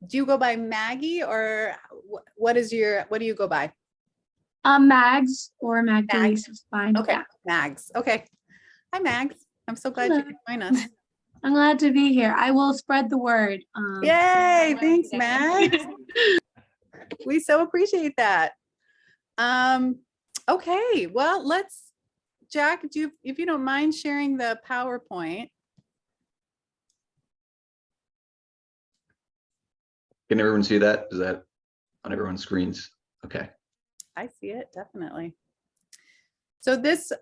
do you go by Maggie, or what do you go by? Mags or Magdalise is fine. Okay, Yeah. Mags. Okay. Hi, Mags. I'm so glad you could join us. I'm glad to be here. I will spread the word. Yay! Thanks, Mags. We so appreciate that. Okay, well, Jack, if you don't mind sharing the PowerPoint. Can everyone see that? Is that on everyone's screens? Okay. I see it, definitely. So this,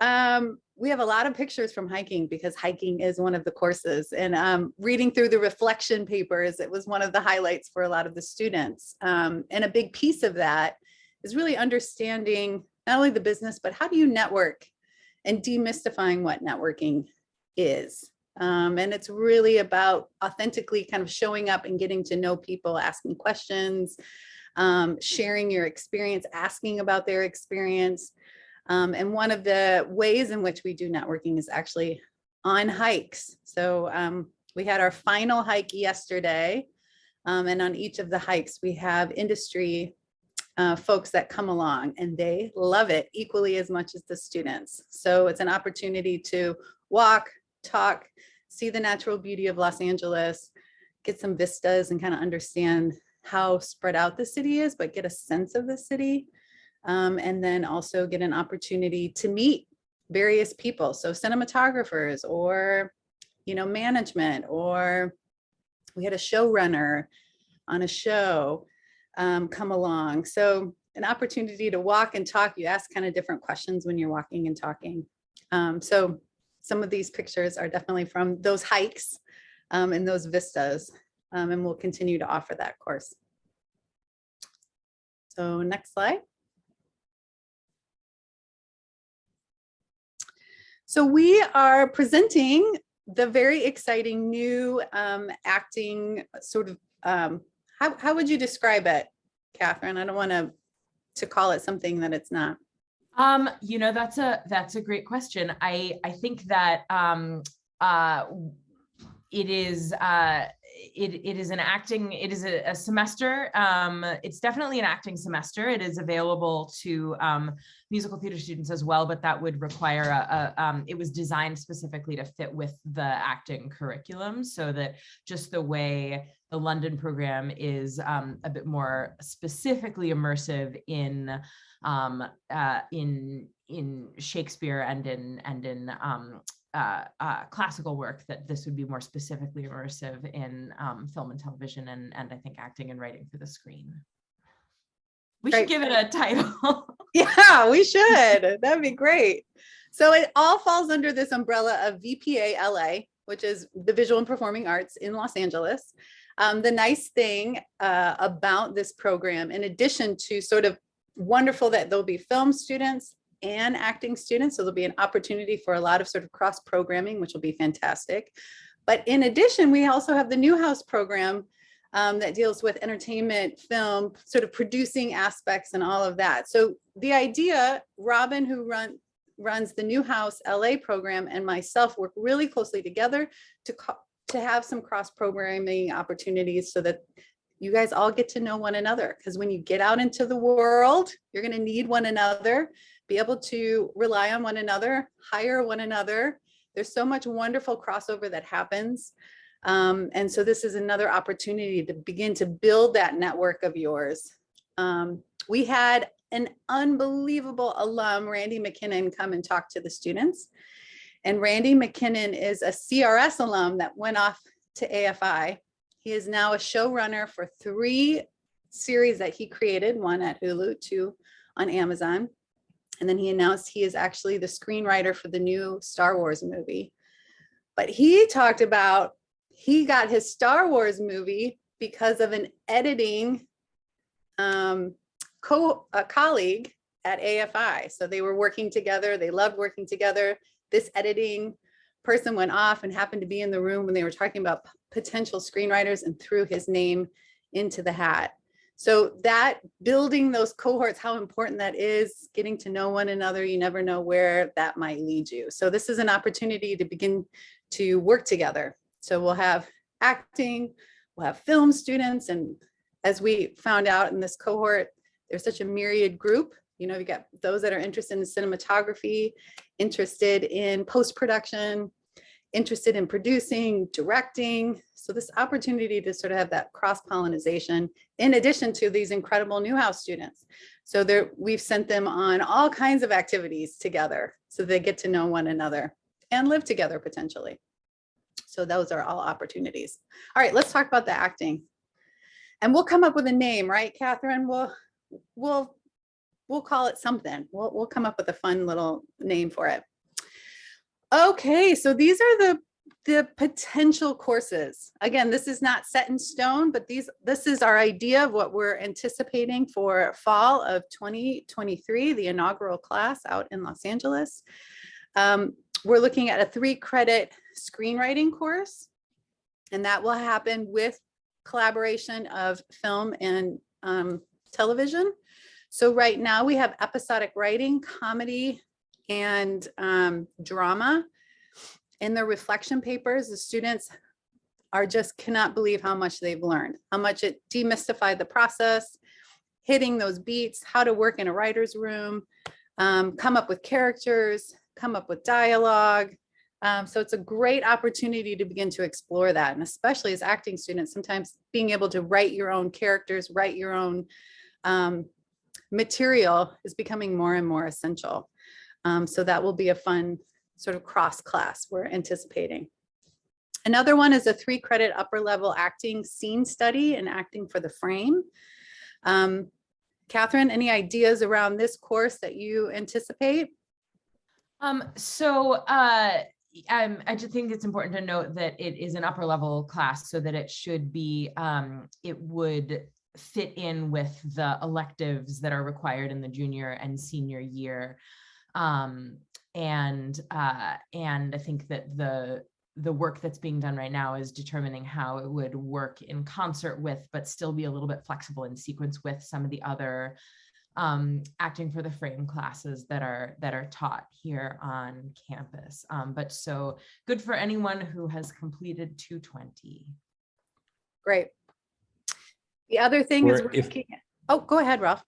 we have a lot of pictures from hiking because hiking is one of the courses, and reading through the reflection papers, it was one of the highlights for a lot of the students. And a big piece of that is really understanding not only the business, but how do you network and demystifying what networking is. And it's really about authentically kind of showing up and getting to know people, asking questions, sharing your experience, asking about their experience. And one of the ways in which we do networking is actually on hikes. So we had our final hike yesterday, and on each of the hikes, we have industry folks that come along, and they love it equally as much as the students. So it's an opportunity to walk, talk, see the natural beauty of Los Angeles, get some vistas and kind of understand how spread out the city is, but get a sense of the city. And then also get an opportunity to meet various people. So cinematographers or, management, or we had a showrunner on a show come along. So an opportunity to walk and talk. You ask kind of different questions when you're walking and talking. So some of these pictures are definitely from those hikes and those vistas, and we'll continue to offer that course. So next slide. So we are presenting the very exciting new acting sort of, how would you describe it, Catherine? I don't want to call it something that it's not. That's a great question. I think that it is a semester. It's definitely an acting semester. It is available to musical theater students as well, but that would require it was designed specifically to fit with the acting curriculum, so that just the way the London program is a bit more specifically immersive in Shakespeare and in classical work, that this would be more specifically immersive in film and television, and I think acting and writing for the screen. We should give it a title. Yeah, we should. That'd be great. So it all falls under this umbrella of VPA LA, which is the Visual and Performing Arts in Los Angeles. The nice thing about this program, in addition to sort of wonderful that there'll be film students and acting students, so there'll be an opportunity for a lot of sort of cross programming, which will be fantastic. But in addition, we also have the Newhouse program that deals with entertainment, film, sort of producing aspects and all of that. So the idea, Robin, who runs the Newhouse LA program, and myself work really closely together to have some cross programming opportunities so that you guys all get to know one another. Because when you get out into the world, you're going to need one another, be able to rely on one another, hire one another. There's so much wonderful crossover that happens. And so this is another opportunity to begin to build that network of yours. We had an unbelievable alum, Randy McKinnon, come and talk to the students. And Randy McKinnon is a CRS alum that went off to AFI. He is now a showrunner for 3 series that he created, 1 at Hulu, 2 on Amazon. And then he announced he is actually the screenwriter for the new Star Wars movie. But he talked about, he got his Star Wars movie because of an editing colleague at AFI. So they were working together. They loved working together. This editing person went off and happened to be in the room when they were talking about potential screenwriters and threw his name into the hat. So that building those cohorts, how important that is, getting to know one another, you never know where that might lead you. So this is an opportunity to begin to work together. So we'll have acting, we'll have film students and as we found out in this cohort, there's such a myriad group. You know, you got those that are interested in cinematography, interested in post-production, interested in producing, directing. So this opportunity to sort of have that cross-pollination in addition to these incredible Newhouse students. So we've sent them on all kinds of activities together so they get to know one another and live together potentially. So those are all opportunities. All right, let's talk about the acting. And we'll come up with a name, right, Catherine? We'll call it something. We'll come up with a fun little name for it. Okay, so these are the potential courses. Again, this is not set in stone, but this is our idea of what we're anticipating for fall of 2023, the inaugural class out in Los Angeles. We're looking at a 3-credit screenwriting course, and that will happen with collaboration of film and television. So right now we have episodic writing, comedy, and drama. In the reflection papers, the students cannot believe how much they've learned, how much it demystified the process, hitting those beats, how to work in a writer's room, come up with characters, come up with dialogue. So it's a great opportunity to begin to explore that. And especially as acting students, sometimes being able to write your own characters, write your own material is becoming more and more essential. So that will be a fun sort of cross class we're anticipating. Another one is a 3-credit upper level acting scene study and acting for the frame. Catherine, any ideas around this course that you anticipate? I just think it's important to note that it is an upper level class so that it should be, it would fit in with the electives that are required in the junior and senior year. And I think that the work that's being done right now is determining how it would work in concert with, but still be a little bit flexible in sequence with some of the other acting for the frame classes that are taught here on campus. But so good for anyone who has completed 220. Great. The other thing is, oh, go ahead, Ralph.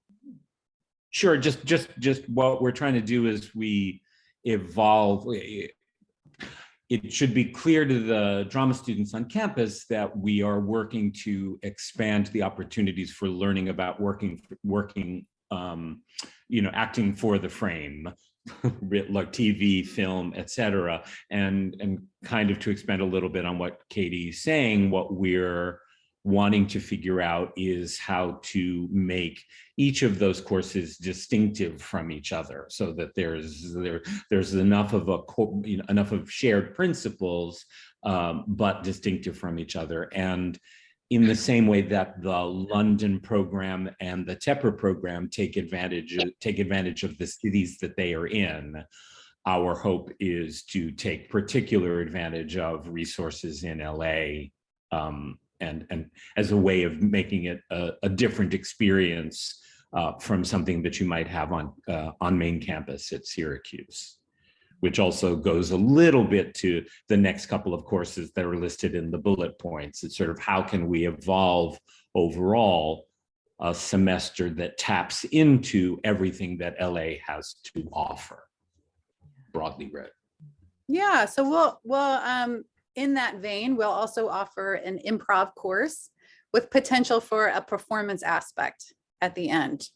Sure. Just what we're trying to do is we evolve. It should be clear to the drama students on campus that we are working to expand the opportunities for learning about working, acting for the frame, like TV, film, etc., and kind of to expand a little bit on what Katie's saying. What we're wanting to figure out is how to make each of those courses distinctive from each other, so that there's enough of shared principles, but distinctive from each other. And in the same way that the London program and the Tepper program take advantage of the cities that they are in, our hope is to take particular advantage of resources in LA, and as a way of making it a different experience from something that you might have on main campus at Syracuse, which also goes a little bit to the next couple of courses that are listed in the bullet points. It's sort of how can we evolve overall a semester that taps into everything that LA has to offer, broadly read. Yeah, so we'll in that vein, we'll also offer an improv course with potential for a performance aspect at the end.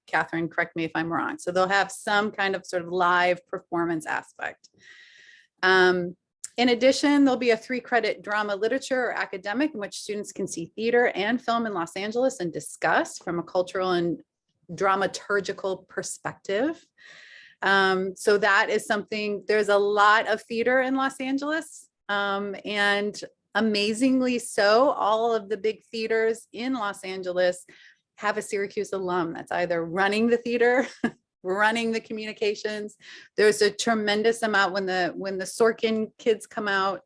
Catherine, correct me if I'm wrong. So they'll have some kind of sort of live performance aspect. In addition, there'll be a 3-credit drama literature or academic in which students can see theater and film in Los Angeles and discuss from a cultural and dramaturgical perspective. So that is something, there's a lot of theater in Los Angeles. And amazingly so, all of the big theaters in Los Angeles have a Syracuse alum that's either running the theater, running the communications. There's a tremendous amount when the Sorkin kids come out,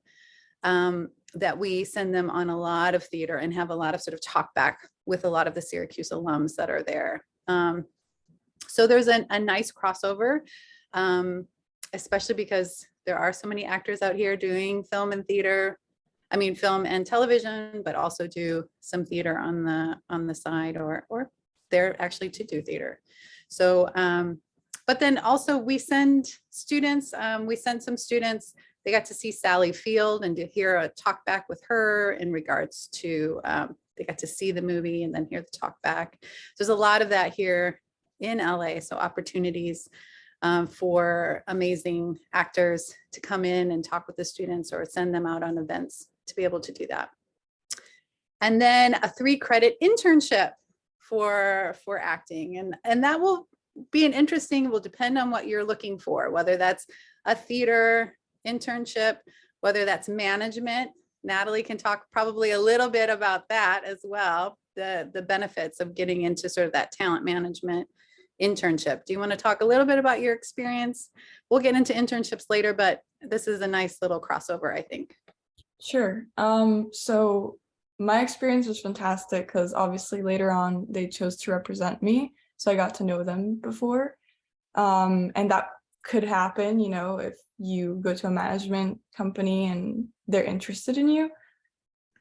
that we send them on a lot of theater and have a lot of sort of talk back with a lot of the Syracuse alums that are there. So there's a nice crossover, especially because there are so many actors out here doing film and theater I mean, film and television, but also do some theater on the side, or they're actually to do theater. So, but then also we send students, we sent some students, they got to see Sally Field and to hear a talk back with her in regards to, they got to see the movie and then hear the talk back. There's a lot of that here in LA. So opportunities for amazing actors to come in and talk with the students or send them out on events to be able to do that. And then a 3-credit internship for acting. And that will be an interesting, will depend on what you're looking for, whether that's a theater internship, whether that's management. Natalie can talk probably a little bit about that as well, the benefits of getting into sort of that talent management internship. Do you want to talk a little bit about your experience? We'll get into internships later, but this is a nice little crossover, I think. Sure. So my experience was fantastic because obviously later on they chose to represent me. So I got to know them before. And that could happen, you know, if you go to a management company and they're interested in you.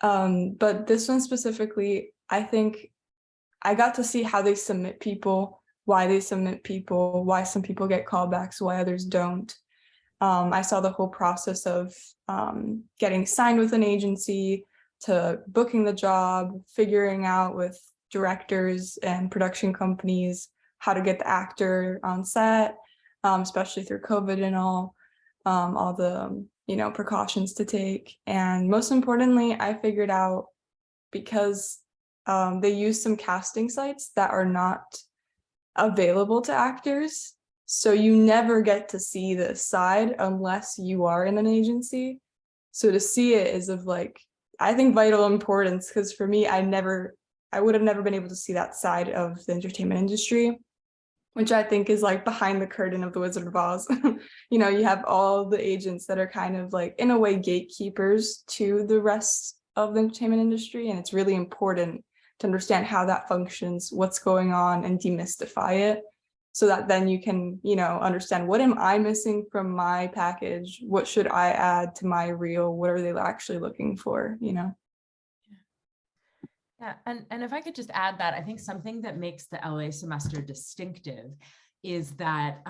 But this one specifically, I think I got to see how they submit people, why they submit people, why some people get callbacks, why others don't. I saw the whole process of getting signed with an agency to booking the job, figuring out with directors and production companies how to get the actor on set, especially through COVID and all the precautions to take. And most importantly, I figured out, because they use some casting sites that are not available to actors. So you never get to see this side unless you are in an agency. So to see it is of I think vital importance, because for me, I would have never been able to see that side of the entertainment industry, which I think is behind the curtain of the Wizard of Oz. You have all the agents that are kind of in a way gatekeepers to the rest of the entertainment industry. And it's really important to understand how that functions, what's going on, and demystify it, so that then you can, understand, what am I missing from my package? What should I add to my reel? What are they actually looking for, Yeah, and if I could just add that, I think something that makes the LA semester distinctive is that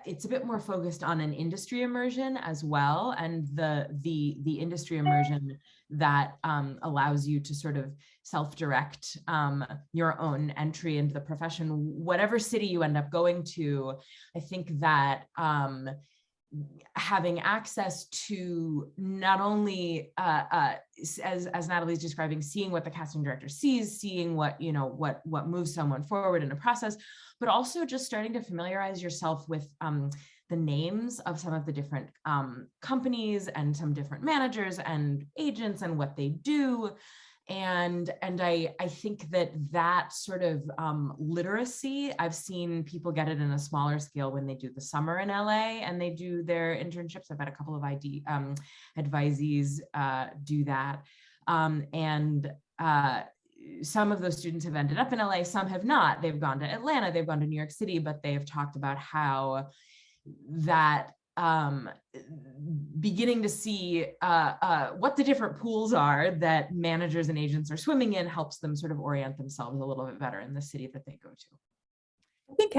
it's a bit more focused on an industry immersion as well, and the industry immersion that allows you to sort of self-direct your own entry into the profession, whatever city you end up going to. I think that having access to not only as Natalie's describing, seeing what the casting director sees, seeing what moves someone forward in a process, but also just starting to familiarize yourself with the names of some of the different companies and some different managers and agents and what they do. And I think that sort of literacy, I've seen people get it in a smaller scale when they do the summer in LA and they do their internships. I've had a couple of advisees do that. Some of those students have ended up in LA, some have not. They've gone to Atlanta, they've gone to New York City, but they have talked about how that beginning to see what the different pools are that managers and agents are swimming in helps them sort of orient themselves a little bit better in the city that they go to. I think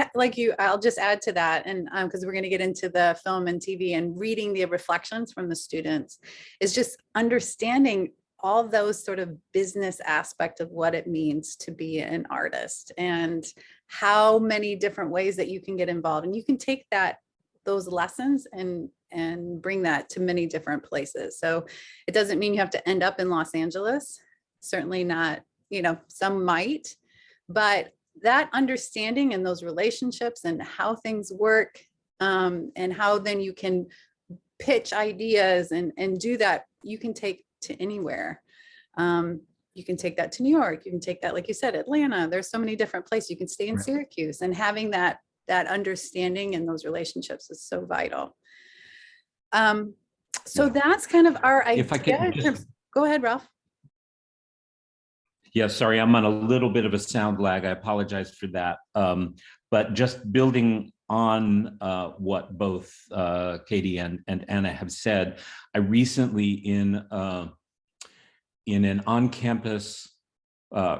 I'll just add to that, and because we're going to get into the film and TV, and reading the reflections from the students is just understanding all those sort of business aspect of what it means to be an artist and how many different ways that you can get involved. And you can take those lessons and bring that to many different places. So it doesn't mean you have to end up in Los Angeles. Certainly not, some might, but that understanding and those relationships and how things work, and how then you can pitch ideas and do that, you can take to anywhere. You can take that to New York. You can take that, like you said, Atlanta. There's so many different places. You can stay in Syracuse, and having that understanding and those relationships is so vital. So that's kind of our idea. If I could Go ahead, Ralph. Yeah, sorry, I'm on a little bit of a sound lag. I apologize for that. But just building on what both Katie and Anna have said, I recently in in an on-campus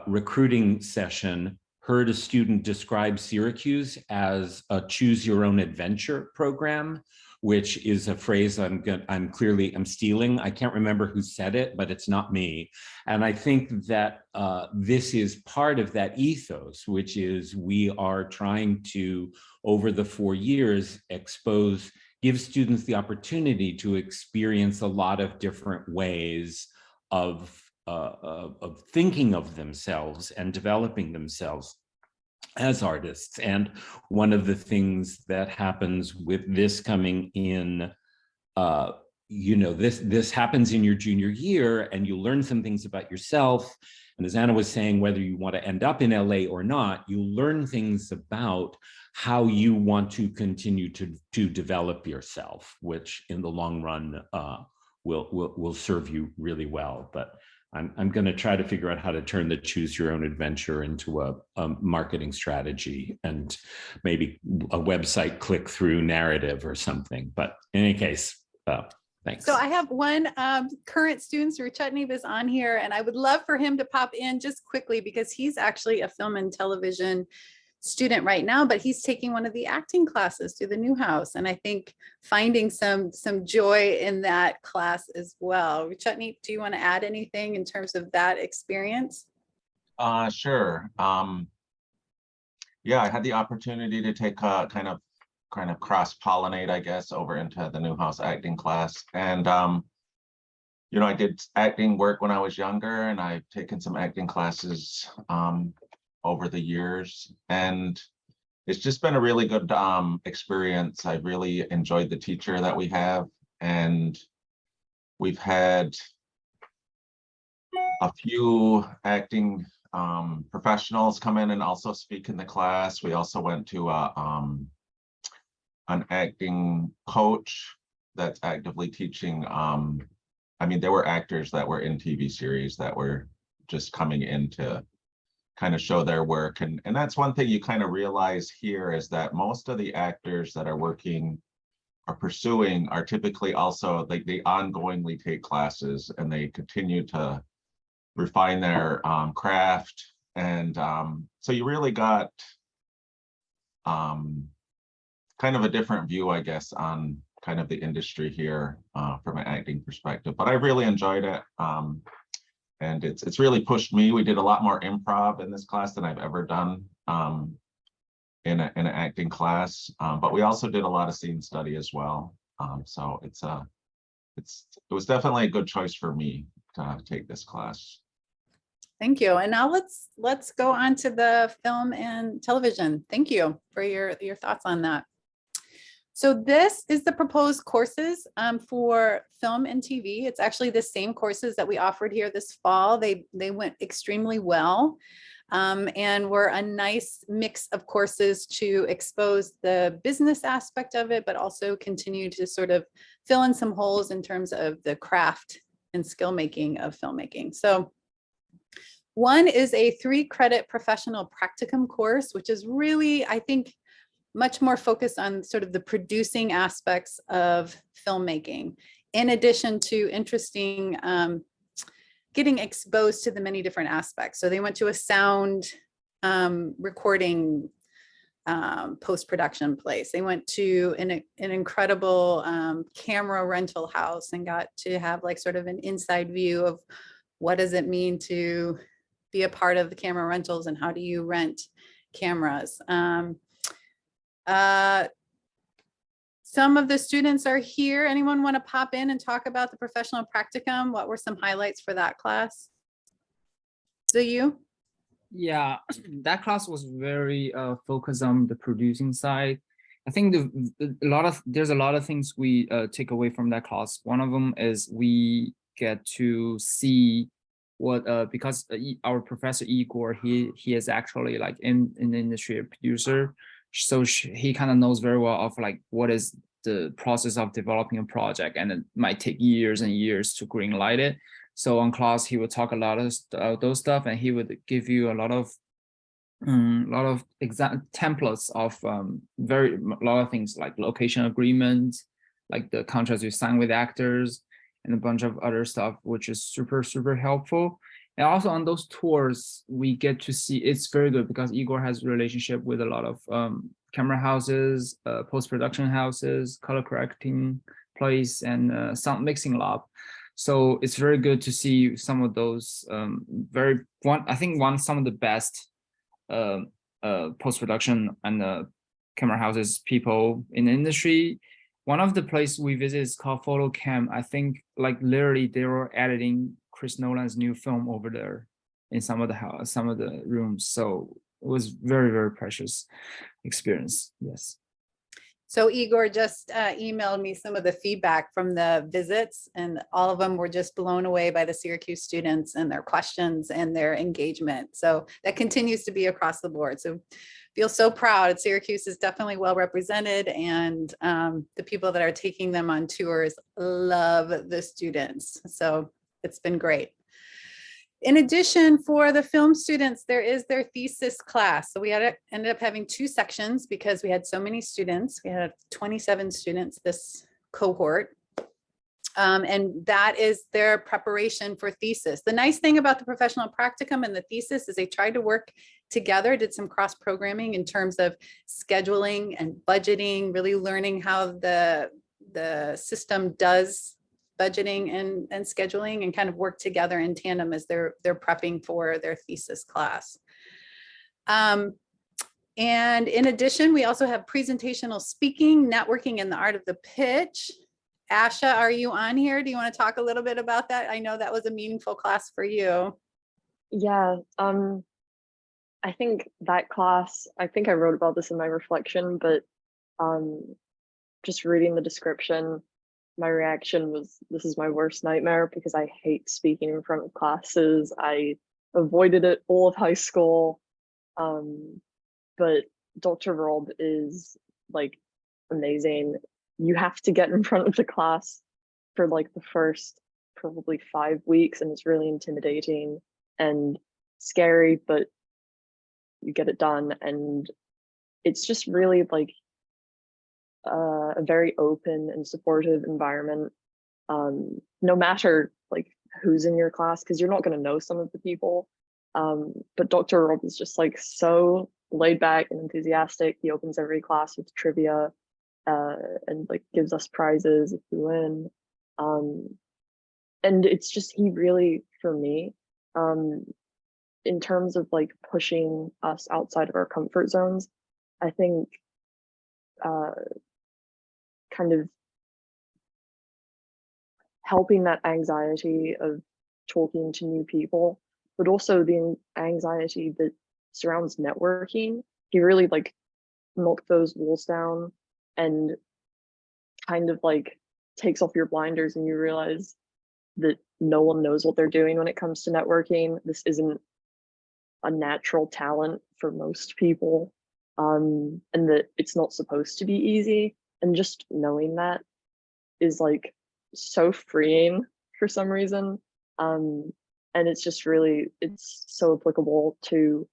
recruiting session, heard a student describe Syracuse as a choose your own adventure program, which is a phrase I'm stealing. I can't remember who said it, but it's not me. And I think that this is part of that ethos, which is we are trying to, over the 4 years, give students the opportunity to experience a lot of different ways of thinking of themselves and developing themselves as artists. And one of the things that happens with this coming in, this happens in your junior year, and you learn some things about yourself. And as Anna was saying, whether you want to end up in LA or not, you learn things about how you want to continue to develop yourself, which in the long run will serve you really well. But I'm going to try to figure out how to turn the choose your own adventure into a marketing strategy and maybe a website click-through narrative or something. But in any case, thanks. So I have one current student, Ruchetnev, is on here, and I would love for him to pop in just quickly because he's actually a film and television student right now, but he's taking one of the acting classes through the Newhouse, and I think finding some joy in that class as well. Ruchetnev, do you want to add anything in terms of that experience? Sure. Yeah, I had the opportunity to take a kind of cross-pollinate, I guess, over into the Newhouse acting class. And I did acting work when I was younger, and I've taken some acting classes over the years, and it's just been a really good experience. I really enjoyed the teacher that we have, and we've had a few acting professionals come in and also speak in the class. We also went to an acting coach that's actively teaching. There were actors that were in TV series that were just coming in to kind of show their work. And that's one thing you kind of realize here, is that most of the actors that are working or pursuing are typically also, like, they ongoingly take classes and they continue to refine their craft. And so you really got kind of a different view, I guess, on kind of the industry here from an acting perspective. But I really enjoyed it. And it's really pushed me. We did a lot more improv in this class than I've ever done in an acting class. But we also did a lot of scene study as well. So it was definitely a good choice for me to take this class. Thank you. And now let's go on to the film and television. Thank you for your thoughts on that. So this is the proposed courses for film and TV. It's actually the same courses that we offered here this fall. They went extremely well and were a nice mix of courses to expose the business aspect of it, but also continue to sort of fill in some holes in terms of the craft and skill making of filmmaking. So one is a 3-credit professional practicum course, which is really, I think, much more focused on sort of the producing aspects of filmmaking, in addition to interesting, getting exposed to the many different aspects. So they went to a sound recording post-production place. They went to an incredible camera rental house and got to have like sort of an inside view of what does it mean to be a part of the camera rentals and how do you rent cameras. Some of the students are here. Anyone want to pop in and talk about the professional practicum? What were some highlights for that class? So you? Yeah, that class was very focused on the producing side. I think there's a lot of things we take away from that class. One of them is we get to see what because our professor Igor, he is actually like in the industry a producer. So he kind of knows very well of like what is the process of developing a project, and it might take years and years to green light it. So on class, he would talk a lot of those stuff, and he would give you a lot of exact templates of a lot of things like location agreements, like the contracts you sign with actors, and a bunch of other stuff, which is super, super helpful. And also on those tours, we get to see, it's very good because Igor has a relationship with a lot of camera houses, post-production houses, color correcting place, and sound mixing lab. So it's very good to see some of those some of the best post-production and camera houses people in the industry. One of the places we visit is called PhotoCam. I think like literally they were editing Chris Nolan's new film over there in some of the rooms. So it was very, very precious experience. Yes. So Igor just emailed me some of the feedback from the visits, and all of them were just blown away by the Syracuse students and their questions and their engagement. So that continues to be across the board. So feel so proud. Syracuse is definitely well represented, and the people that are taking them on tours love the students. So it's been great. In addition, for the film students, there is their thesis class. So we ended up having 2 sections because we had so many students. We had 27 students this cohort. And that is their preparation for thesis. The nice thing about the professional practicum and the thesis is they tried to work together, did some cross programming in terms of scheduling and budgeting, really learning how the system does budgeting and scheduling, and kind of work together in tandem as they're prepping for their thesis class. And in addition, we also have presentational speaking, networking, and the art of the pitch. Asha, are you on here? Do you want to talk a little bit about that? I know that was a meaningful class for you. Yeah, I think that class, I think I wrote about this in my reflection, but just reading the description, my reaction was, this is my worst nightmare because I hate speaking in front of classes. I avoided it all of high school. But Dr. Rob is like amazing. You have to get in front of the class for like the first probably 5 weeks, and it's really intimidating and scary, but you get it done. And it's just really like a very open and supportive environment, no matter like who's in your class, because you're not going to know some of the people. But Dr. Rob is just like so laid back and enthusiastic. He opens every class with trivia and like gives us prizes if we win. And it's just, he really, for me, in terms of like pushing us outside of our comfort zones, I think kind of helping that anxiety of talking to new people, but also the anxiety that surrounds networking. He really like knocked those walls down and kind of like takes off your blinders, and you realize that no one knows what they're doing when it comes to networking. This isn't a natural talent for most people, and that it's not supposed to be easy. And just knowing that is like so freeing for some reason. And it's just really, it's so applicable to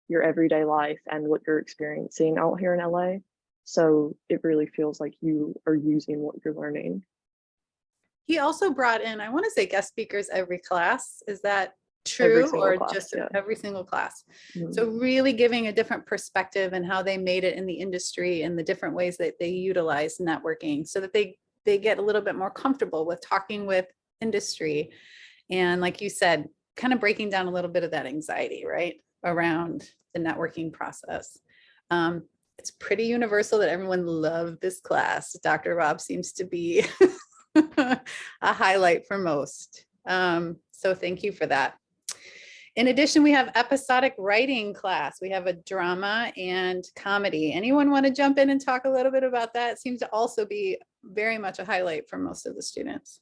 your everyday life and what you're experiencing out here in LA. So it really feels like you are using what you're learning. He also brought in, I want to say, guest speakers every class. Is that Every true, single or class, just yeah. every single class? Mhm. So really giving a different perspective and how they made it in the industry and the different ways that they utilize networking, so that they get a little bit more comfortable with talking with industry. And like you said, kind of breaking down a little bit of that anxiety, right, around the networking process. It's pretty universal that everyone loved this class. Dr. Rob seems to be a highlight for most. So thank you for that. In addition, we have episodic writing class. We have a drama and comedy. Anyone want to jump in and talk a little bit about that? It seems to also be very much a highlight for most of the students.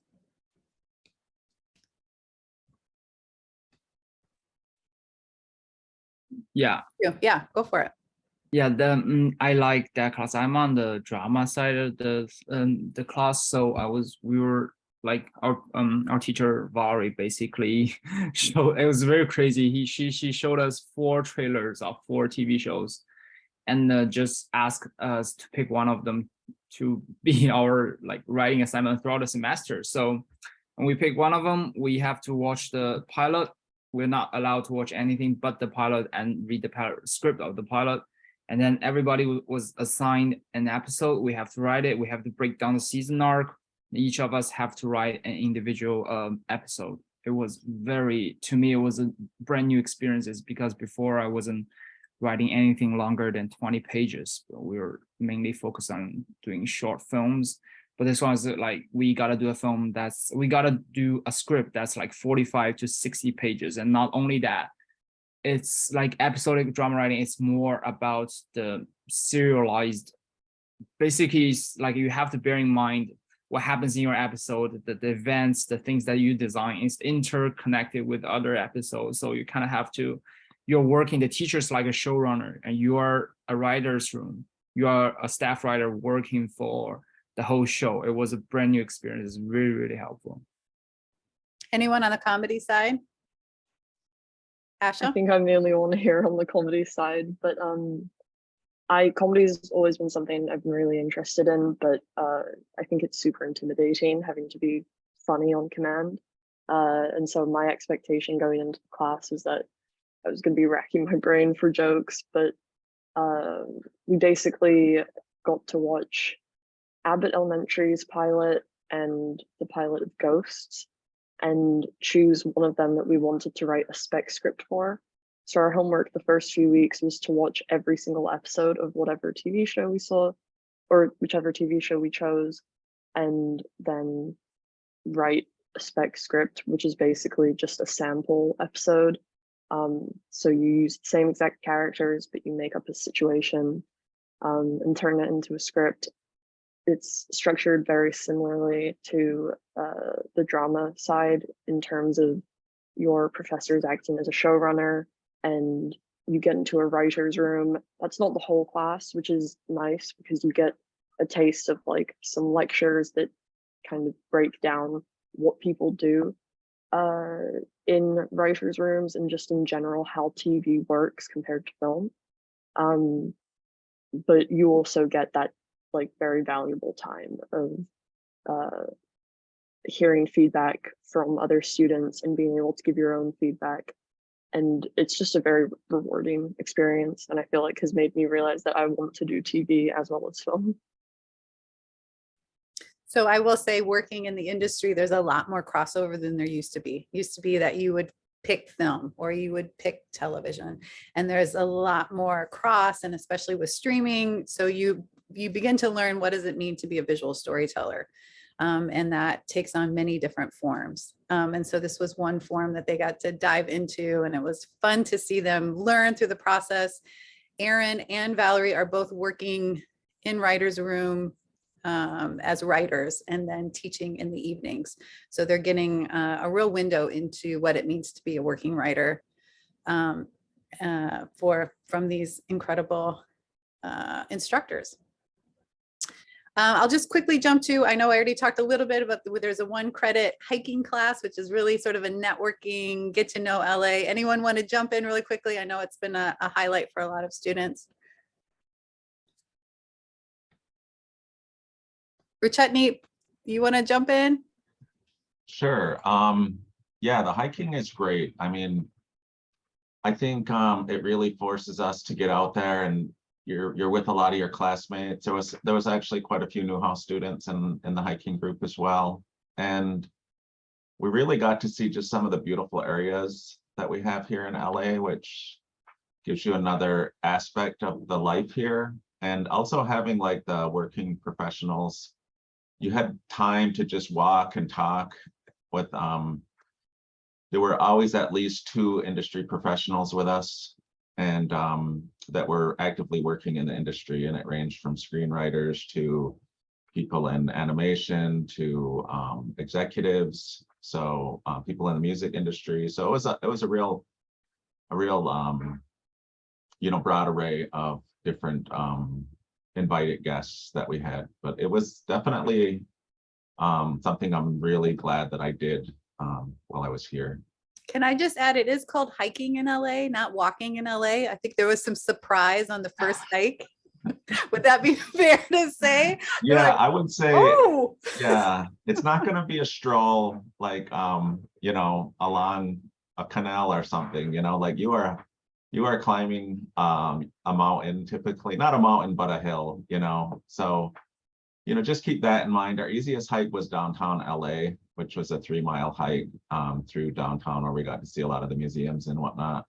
Yeah. Yeah, go for it. Yeah, I like that class. I'm on the drama side of the class, so we were like our teacher Valerie basically showed, it was very crazy. She showed us 4 trailers of 4 TV shows, and just asked us to pick one of them to be our like writing assignment throughout the semester. So When we pick one of them, we have to watch the pilot. We're not allowed to watch anything but the pilot and read the pilot script of the pilot. And then everybody was assigned an episode. We have to write it. We have to break down the season arc. Each of us have to write an individual episode. It was to me, it was a brand new experience because before I wasn't writing anything longer than 20 pages. We were mainly focused on doing short films. But this one is like, we got to do a script that's like 45 to 60 pages. And not only that, it's like episodic drama writing. It's more about the serialized, basically it's like you have to bear in mind what happens in your episode, the events, the things that you design is interconnected with other episodes. So you kind of have to, you're working, the teacher's like a showrunner and you are a writer's room. You are a staff writer working for the whole show. It was a brand new experience. It's really, really helpful. Anyone on the comedy side? I Asha? think I'm the only one here on the comedy side, but comedy has always been something I've been really interested in, but I think it's super intimidating having to be funny on command. And so my expectation going into the class was that I was going to be racking my brain for jokes, but we basically got to watch Abbott Elementary's pilot and the pilot of Ghosts and choose one of them that we wanted to write a spec script for. So our homework the first few weeks was to watch every single episode of whatever TV show we saw or whichever TV show we chose, and then write a spec script, which is basically just a sample episode. So you use the same exact characters, but you make up a situation and turn it into a script. It's structured very similarly to the drama side in terms of your professors acting as a showrunner and you get into a writer's room. That's not the whole class, which is nice because you get a taste of like some lectures that kind of break down what people do in writers' rooms and just in general how TV works compared to film. But you also get that like very valuable time of hearing feedback from other students and being able to give your own feedback. And it's just a very rewarding experience. And I feel like has made me realize that I want to do TV as well as film. So I will say working in the industry, there's a lot more crossover than there used to be. Used to be that you would pick film or you would pick television, and there's a lot more cross, and especially with streaming. So you begin to learn what does it mean to be a visual storyteller. And that takes on many different forms. And so this was one form that they got to dive into, and it was fun to see them learn through the process. Aaron and Valerie are both working in writer's room as writers and then teaching in the evenings. So they're getting a real window into what it means to be a working writer from these incredible instructors. I'll just quickly jump to, I know I already talked a little bit about, there's a 1 credit hiking class, which is really sort of a networking, get to know LA. Anyone want to jump in really quickly? I know it's been a highlight for a lot of students. Ruchetni, you want to jump in? Sure. Yeah, the hiking is great. I mean, I think it really forces us to get out there, and you're with a lot of your classmates. There was actually quite a few Newhouse students in the hiking group as well. And we really got to see just some of the beautiful areas that we have here in LA, which gives you another aspect of the life here. And also having like the working professionals, you had time to just walk and talk with, there were always at least 2 industry professionals with us, and that were actively working in the industry, and it ranged from screenwriters to people in animation to executives, so people in the music industry. So it was a real you know, broad array of different invited guests that we had. But it was definitely something I'm really glad that I did while I was here. Can I just add, it is called hiking in LA, not walking in LA. I think there was some surprise on the first hike. Would that be fair to say? You're Yeah, like, I would say, oh, yeah, it's not gonna be a stroll like, you know, along a canal or something, you know, like you are climbing a mountain, typically, not a mountain, but a hill, you know, so, you know, just keep that in mind. Our easiest hike was downtown LA, which was a 3-mile hike through downtown where we got to see a lot of the museums and whatnot.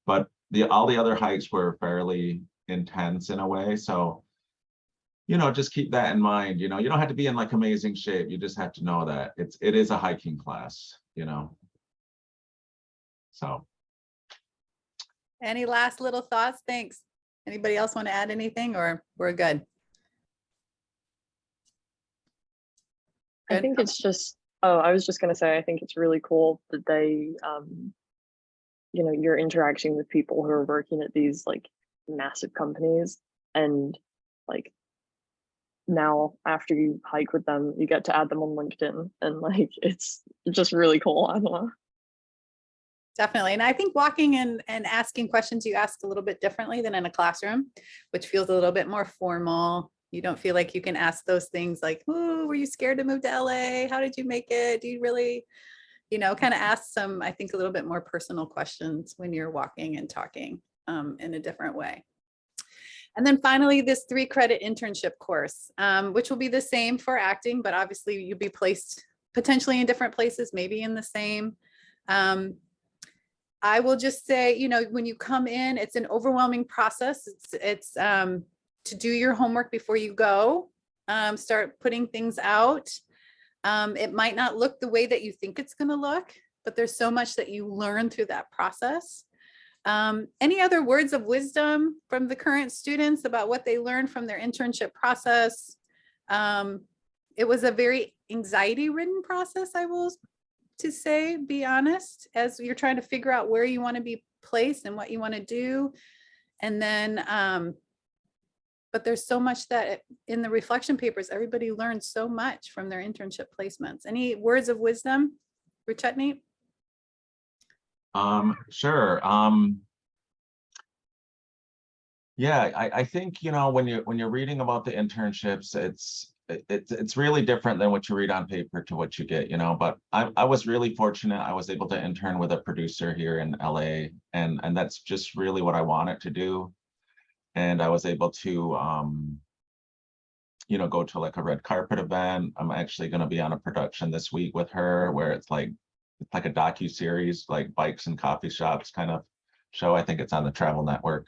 But all the other hikes were fairly intense in a way. So, you know, just keep that in mind. You know, you don't have to be in like amazing shape. You just have to know that it is a hiking class, you know. So any last little thoughts? Thanks. Anybody else want to add anything, or we're good? I Good. think it's just, oh, I was just going to say, I think it's really cool that they, you know, you're interacting with people who are working at these like massive companies, and like now after you hike with them, you get to add them on LinkedIn, and like it's just really cool. I don't know. Definitely. And I think walking and asking questions, you ask a little bit differently than in a classroom, which feels a little bit more formal. You don't feel like you can ask those things like, oh, were you scared to move to LA? How did you make it? Do you really, you know, kind of ask some, I think, a little bit more personal questions when you're walking and talking in a different way. And then finally, this 3-credit internship course, which will be the same for acting, but obviously you'll be placed potentially in different places, maybe in the same. I will just say, you know, when you come in, it's an overwhelming process. It's to do your homework before you go, start putting things out. It might not look the way that you think it's going to look, but there's so much that you learn through that process. Any other words of wisdom from the current students about what they learned from their internship process? It was a very anxiety-ridden process, I will to say, be honest, as you're trying to figure out where you want to be placed and what you want to do. And then, but there's so much that in the reflection papers, everybody learned so much from their internship placements. Any words of wisdom, Ruchetni? sure. Yeah, I think, you know, when you're reading about the internships, it's really different than what you read on paper to what you get, you know. But I was really fortunate. I was able to intern with a producer here in LA, and that's just really what I wanted to do. And I was able to you know, go to like a red carpet event. I'm actually going to be on a production this week with her where it's like a docu-series, like bikes and coffee shops kind of show. I think it's on the Travel Network.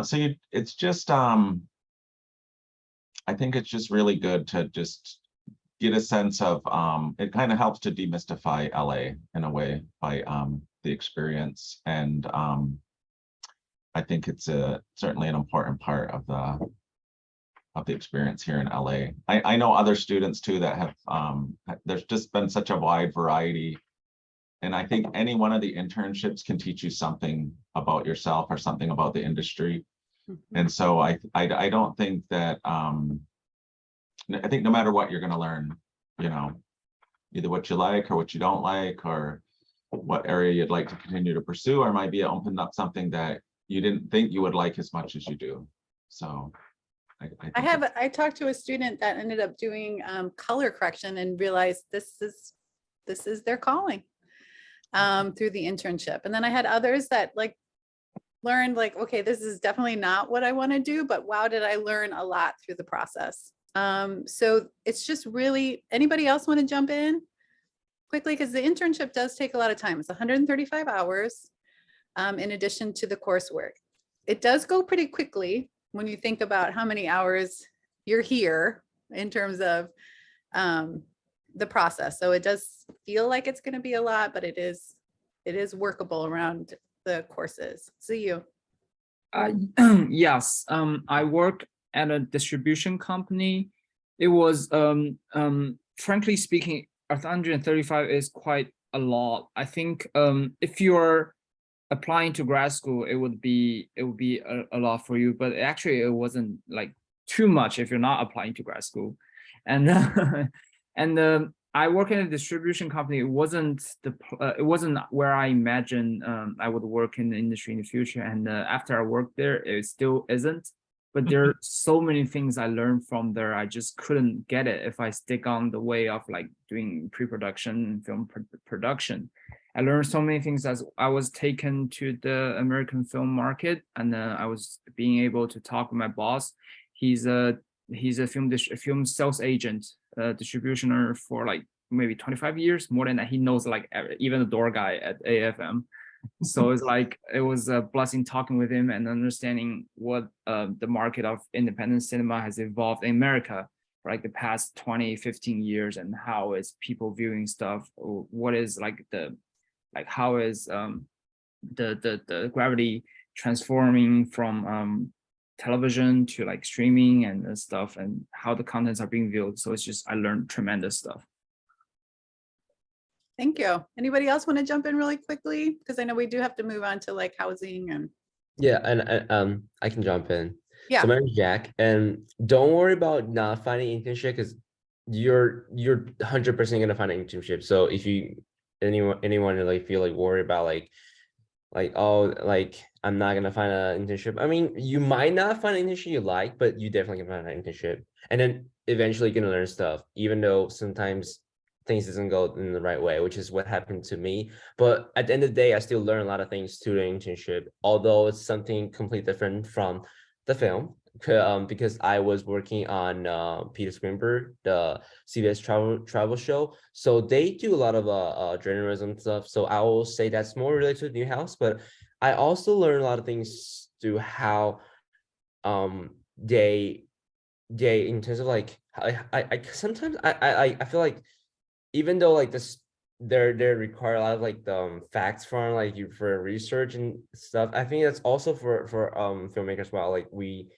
So it's just I think it's just really good to just get a sense of it kind of helps to demystify LA in a way by the experience. And I think it's certainly an important part of the experience here in LA. I know other students too that have there's just been such a wide variety. And I think any one of the internships can teach you something about yourself or something about the industry. And so I don't think that I think no matter what you're going to learn, you know, either what you like or what you don't like, or what area you'd like to continue to pursue, or might be opened up something that you didn't think you would like as much as you do. So I talked to a student that ended up doing color correction and realized this is their calling through the internship. And then I had others that like learned like, okay, this is definitely not what I want to do, but wow, did I learn a lot through the process. So it's just really, anybody else want to jump in quickly? Because the internship does take a lot of time. It's 135 hours in addition to the coursework. It does go pretty quickly when you think about how many hours you're here in terms of the process. So it does feel like it's going to be a lot, but it is workable around the courses. See you. Yes, I work at a distribution company. It was frankly speaking, 135 is quite a lot. I think if you're applying to grad school, it would be a lot for you, but actually it wasn't like too much if you're not applying to grad school. And I work in a distribution company. It wasn't where I imagined I would work in the industry in the future. And after I worked there, it still isn't. but there are so many things I learned from there. I just couldn't get it if I stick on the way of like doing pre-production, film production. I learned so many things as I was taken to the American film market, and I was being able to talk with my boss. He's a film sales agent, distributioner for like maybe 25 years, more than that. He knows like even the door guy at AFM. So it's like, it was a blessing talking with him and understanding what the market of independent cinema has evolved in America for like the past 20-15 years, and how is people viewing stuff, or what is like how is the gravity transforming from television to like streaming and stuff, and how the contents are being viewed. So it's just, I learned tremendous stuff. Thank you. Anybody else want to jump in really quickly? Because I know we do have to move on to like housing and. Yeah, and I can jump in. Yeah. So my name is Jack, and don't worry about not finding internship, because you're 100% gonna find an internship. So if you anyone like feel like worried about like oh, like I'm not gonna find an internship. I mean, you might not find an internship you like, but you definitely can find an internship, and then eventually you're gonna learn stuff, even though sometimes things doesn't go in the right way, which is what happened to me. But at the end of the day, I still learn a lot of things through the internship, although it's something completely different from the film, because I was working on Peter Greenberg, the CBS travel show. So they do a lot of journalism stuff. So I will say that's more related to Newhouse, but I also learned a lot of things through how they in terms of like I sometimes I feel like, even though like this they require a lot of like the facts from like you for research and stuff, I think that's also for filmmakers as well. Like we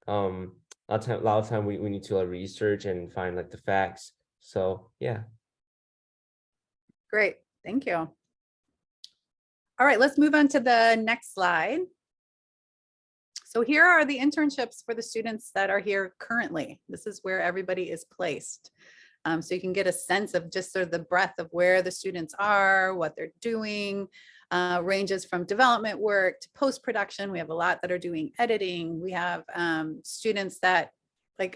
a lot of time we need to like research and find like the facts. So yeah. Great, thank you. All right, let's move on to the next slide. So here are the internships for the students that are here currently. This is where everybody is placed. So you can get a sense of just sort of the breadth of where the students are, what they're doing, ranges from development work to post-production. We have a lot that are doing editing. We have students that, like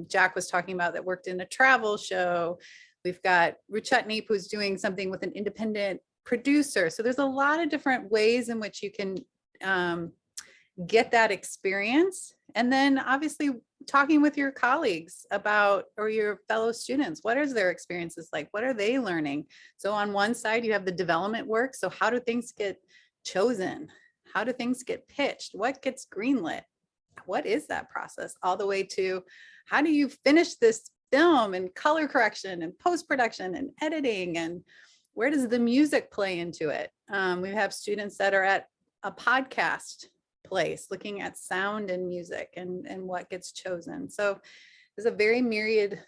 Jack was talking about, that worked in a travel show. We've got Ruchetneep, who's doing something with an independent producer. So there's a lot of different ways in which you can get that experience. And then obviously talking with your colleagues about, or your fellow students, what is their experiences like? What are they learning? So on one side, you have the development work. So how do things get chosen? How do things get pitched? What gets greenlit? What is that process? All the way to how do you finish this film and color correction and post-production and editing, and where does the music play into it? We have students that are at a podcast place looking at sound and music and what gets chosen. So there's a very myriad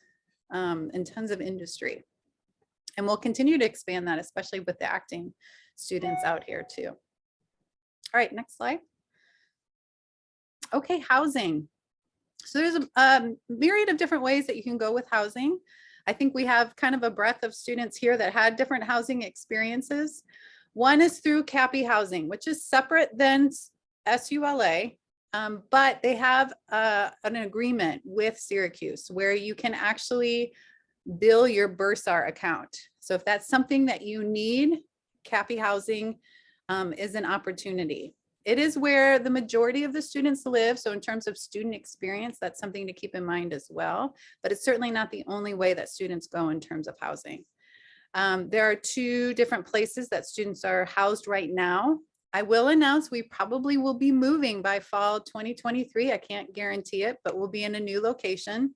and tons of industry, and we'll continue to expand that, especially with the acting students out here too. All right, next slide. Okay, housing. So there's a myriad of different ways that you can go with housing. I think we have kind of a breadth of students here that had different housing experiences. One is through CAPI Housing, which is separate than SULA, but they have an agreement with Syracuse where you can actually bill your Bursar account. So if that's something that you need, CAPI Housing is an opportunity. It is where the majority of the students live. So in terms of student experience, that's something to keep in mind as well. But it's certainly not the only way that students go in terms of housing. There are 2 different places that students are housed right now. I will announce we probably will be moving by fall 2023. I can't guarantee it, but we'll be in a new location.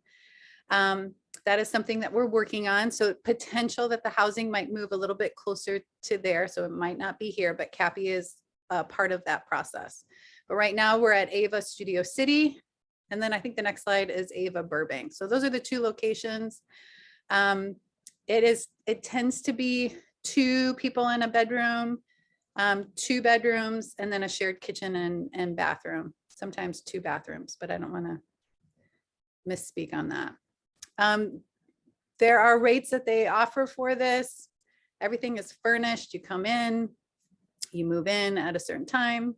That is something that we're working on. So potential that the housing might move a little bit closer to there. So it might not be here, but CAPI is part of that process. But right now we're at Ava Studio City. And then I think the next slide is Ava Burbank. So those are the 2 locations. It tends to be 2 people in a bedroom, 2 bedrooms, and then a shared kitchen and bathroom, sometimes 2 bathrooms, but I don't want to misspeak on that. There are rates that they offer for this. Everything is furnished. You come in, you move in at a certain time,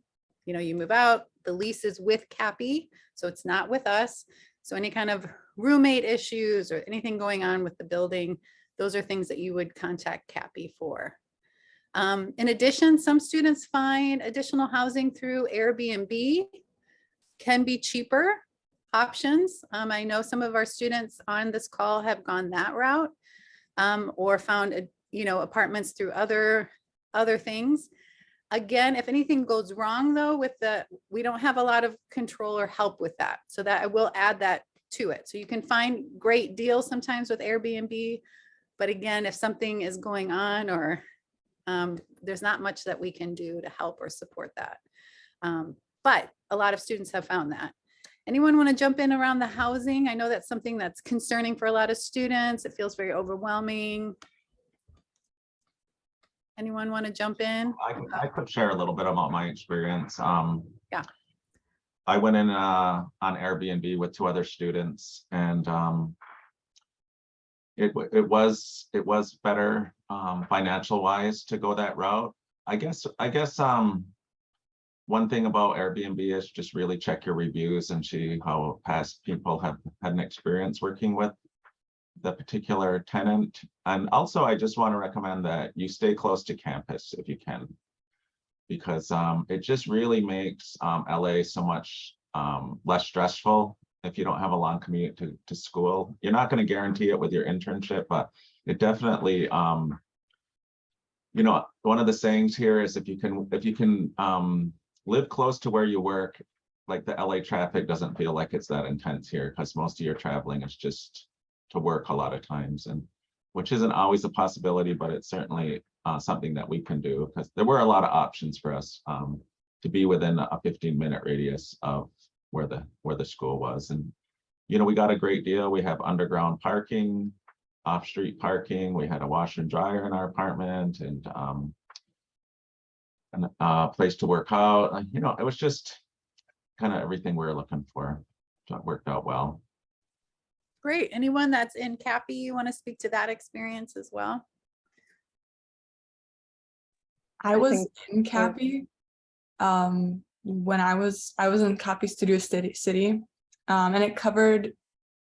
you know, you move out, the lease is with Cappy, so it's not with us. So any kind of roommate issues or anything going on with the building, those are things that you would contact Cappy for. In addition, some students find additional housing through Airbnb can be cheaper options. I know some of our students on this call have gone that route, or found, you know, apartments through other things. Again, if anything goes wrong though, we don't have a lot of control or help with that. So that I will add that to it. So you can find great deals sometimes with Airbnb, but again, if something is going on or there's not much that we can do to help or support that. But a lot of students have found that. Anyone want to jump in around the housing? I know that's something that's concerning for a lot of students. It feels very overwhelming. Anyone want to jump in? I could share a little bit about my experience. Yeah. I went in on Airbnb with 2 other students, and it was better financial wise to go that route. I guess one thing about Airbnb is just really check your reviews and see how past people have had an experience working with the particular tenant. And also, I just want to recommend that you stay close to campus if you can, because it just really makes LA so much less stressful if you don't have a long commute to school. You're not going to guarantee it with your internship, but it definitely, you know, one of the sayings here is if you can live close to where you work, like the LA traffic doesn't feel like it's that intense here, because most of your traveling is just to work a lot of times, and which isn't always a possibility, but it's certainly something that we can do, because there were a lot of options for us to be within a 15-minute radius of where the school was. And you know, we got a great deal. We have underground parking, off-street parking. We had a washer and dryer in our apartment, and a place to work out. You know, it was just kind of everything we were looking for. So it worked out well. Great. Anyone that's in Cappy, you want to speak to that experience as well? I was in Cappy when I was in Cappy Studio City, and it covered,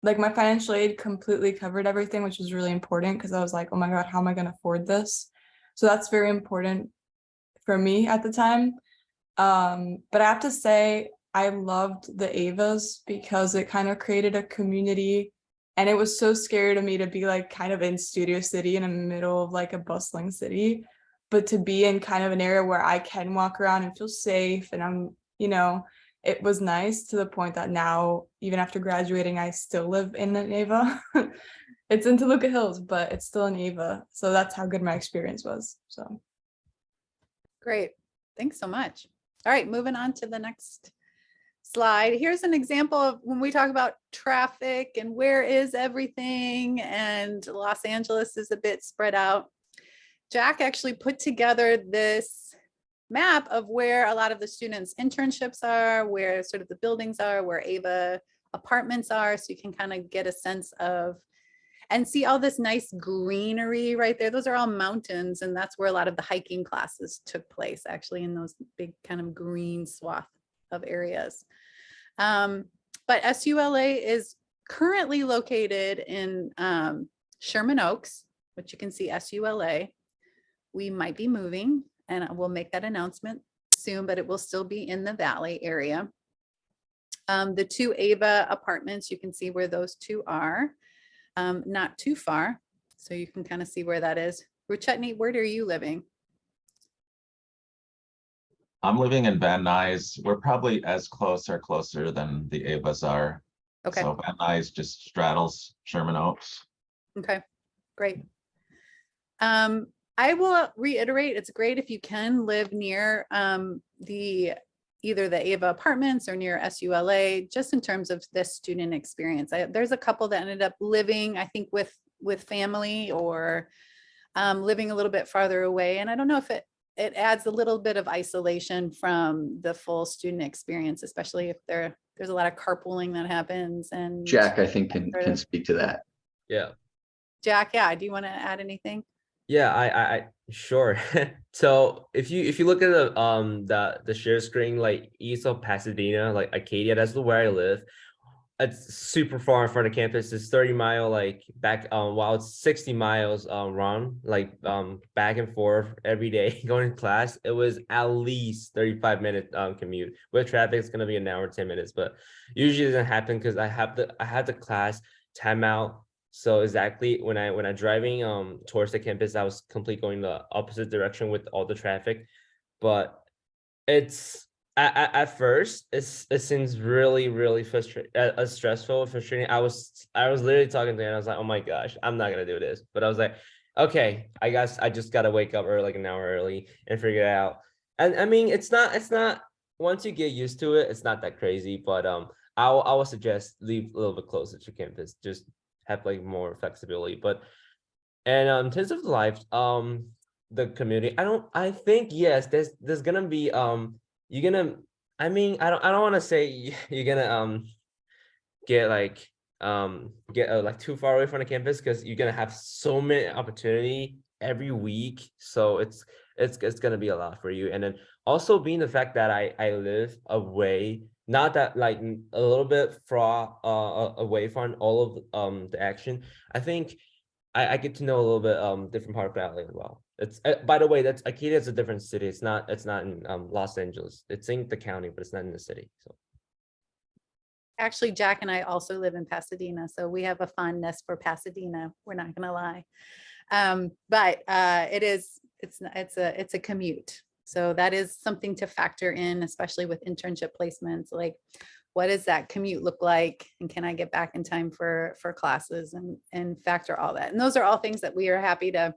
like, my financial aid completely covered everything, which was really important, because I was like, oh my God, how am I going to afford this? So that's very important for me at the time. But I have to say, I loved the Avas because it kind of created a community, and it was so scary to me to be like kind of in Studio City in the middle of like a bustling city, but to be in kind of an area where I can walk around and feel safe, and I'm, you know, it was nice to the point that now, even after graduating, I still live in an Ava. It's in Toluca Hills, but it's still an Ava. So that's how good my experience was. So Great. Thanks so much. All right, moving on to the next slide. Here's an example of when we talk about traffic and where is everything, and Los Angeles is a bit spread out. Jack actually put together this map of where a lot of the students' internships are, where sort of the buildings are, where Ava apartments are, so you can kind of get a sense of and see all this nice greenery right there. Those are all mountains, and that's where a lot of the hiking classes took place, actually, in those big kind of green swath of areas. But SULA is currently located in Sherman Oaks, which you can see SULA. We might be moving, and we'll make that announcement soon, but it will still be in the Valley area. The 2 Ava apartments, you can see where those 2 are. Not too far, so you can kind of see where that is. Ruchetni, where are you living? I'm living in Van Nuys. We're probably as close or closer than the Avas are. Okay. So Van Nuys just straddles Sherman Oaks. Okay, great. I will reiterate, it's great if you can live near either the Ava apartments or near SULA, just in terms of this student experience. There's a couple that ended up living, I think, with family, or living a little bit farther away. And I don't know if it adds a little bit of isolation from the full student experience, especially if there's a lot of carpooling that happens. And Jack, I think can speak to that. Yeah. Jack, yeah, do you want to add anything? Yeah, Sure. So if you look at the share screen, like east of Pasadena, like Acadia, that's where I live. It's super far in front of campus. It's 30-mile like back while it's 60 miles run, like back and forth every day going to class. It was at least 35-minute commute. With traffic, it's gonna be an hour, 10 minutes, but usually it doesn't happen because I had the class time out. So exactly when I driving towards the campus, I was completely going the opposite direction with all the traffic. But it's at first it seems really frustrating, stressful, frustrating. I was literally talking to him. I was like, oh my gosh, I'm not gonna do this. But I was like, okay, I guess I just gotta wake up early, like an hour early, and figure it out. And I mean, it's not once you get used to it, it's not that crazy. But I would suggest leave a little bit closer to campus, just have like more flexibility. But and in terms of life, the community, I think yes, there's gonna be you're gonna, I mean, I don't want to say you're gonna get like like too far away from the campus, because you're gonna have so many opportunity every week, so it's gonna be a lot for you. And then also being the fact that I live away, not that like a little bit far away from all of the action. I think I get to know a little bit different part of Valley as well. It's by the way, that's Acadia is a different city. It's not in Los Angeles. It's in the county, but it's not in the city. So Actually, Jack and I also live in Pasadena, so we have a fondness for Pasadena. We're not gonna lie. But it's a commute. So that is something to factor in, especially with internship placements. Like, what does that commute look like? And can I get back in time for classes, and factor all that? And those are all things that we are happy to,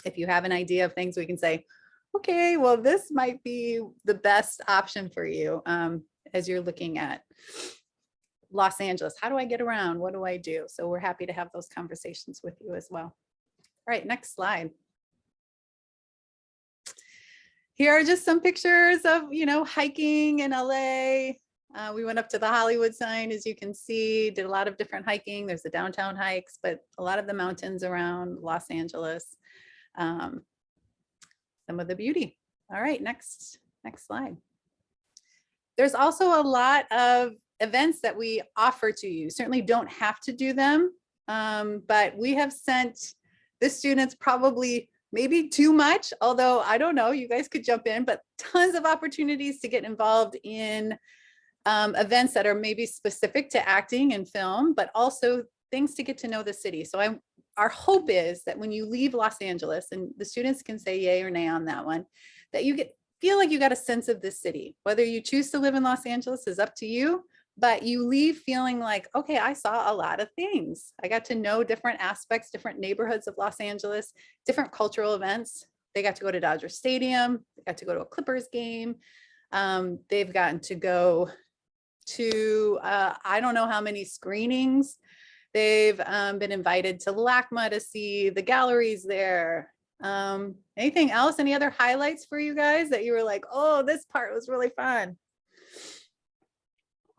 if you have an idea of things, we can say, okay, well, this might be the best option for you as you're looking at Los Angeles. How do I get around? What do I do? So we're happy to have those conversations with you as well. All right, next slide. Here are just some pictures of, hiking in LA. We went up to the Hollywood sign, as you can see, did a lot of different hiking. There's the downtown hikes, but a lot of the mountains around Los Angeles. Some of the beauty. All right, next slide. There's also a lot of events that we offer to you. Certainly don't have to do them, but we have sent the students probably maybe too much, although I don't know, you guys could jump in, but tons of opportunities to get involved in events that are maybe specific to acting and film, but also things to get to know the city. So our hope is that when you leave Los Angeles, and the students can say yay or nay on that one, that you feel like you got a sense of this city. Whether you choose to live in Los Angeles is up to you, but you leave feeling like, okay, I saw a lot of things. I got to know different aspects, different neighborhoods of Los Angeles, different cultural events. They got to go to Dodger Stadium. They got to go to a Clippers game. They've gotten to go to, I don't know how many screenings. They've been invited to LACMA to see the galleries there. Anything else? Any other highlights for you guys that you were like, oh, this part was really fun?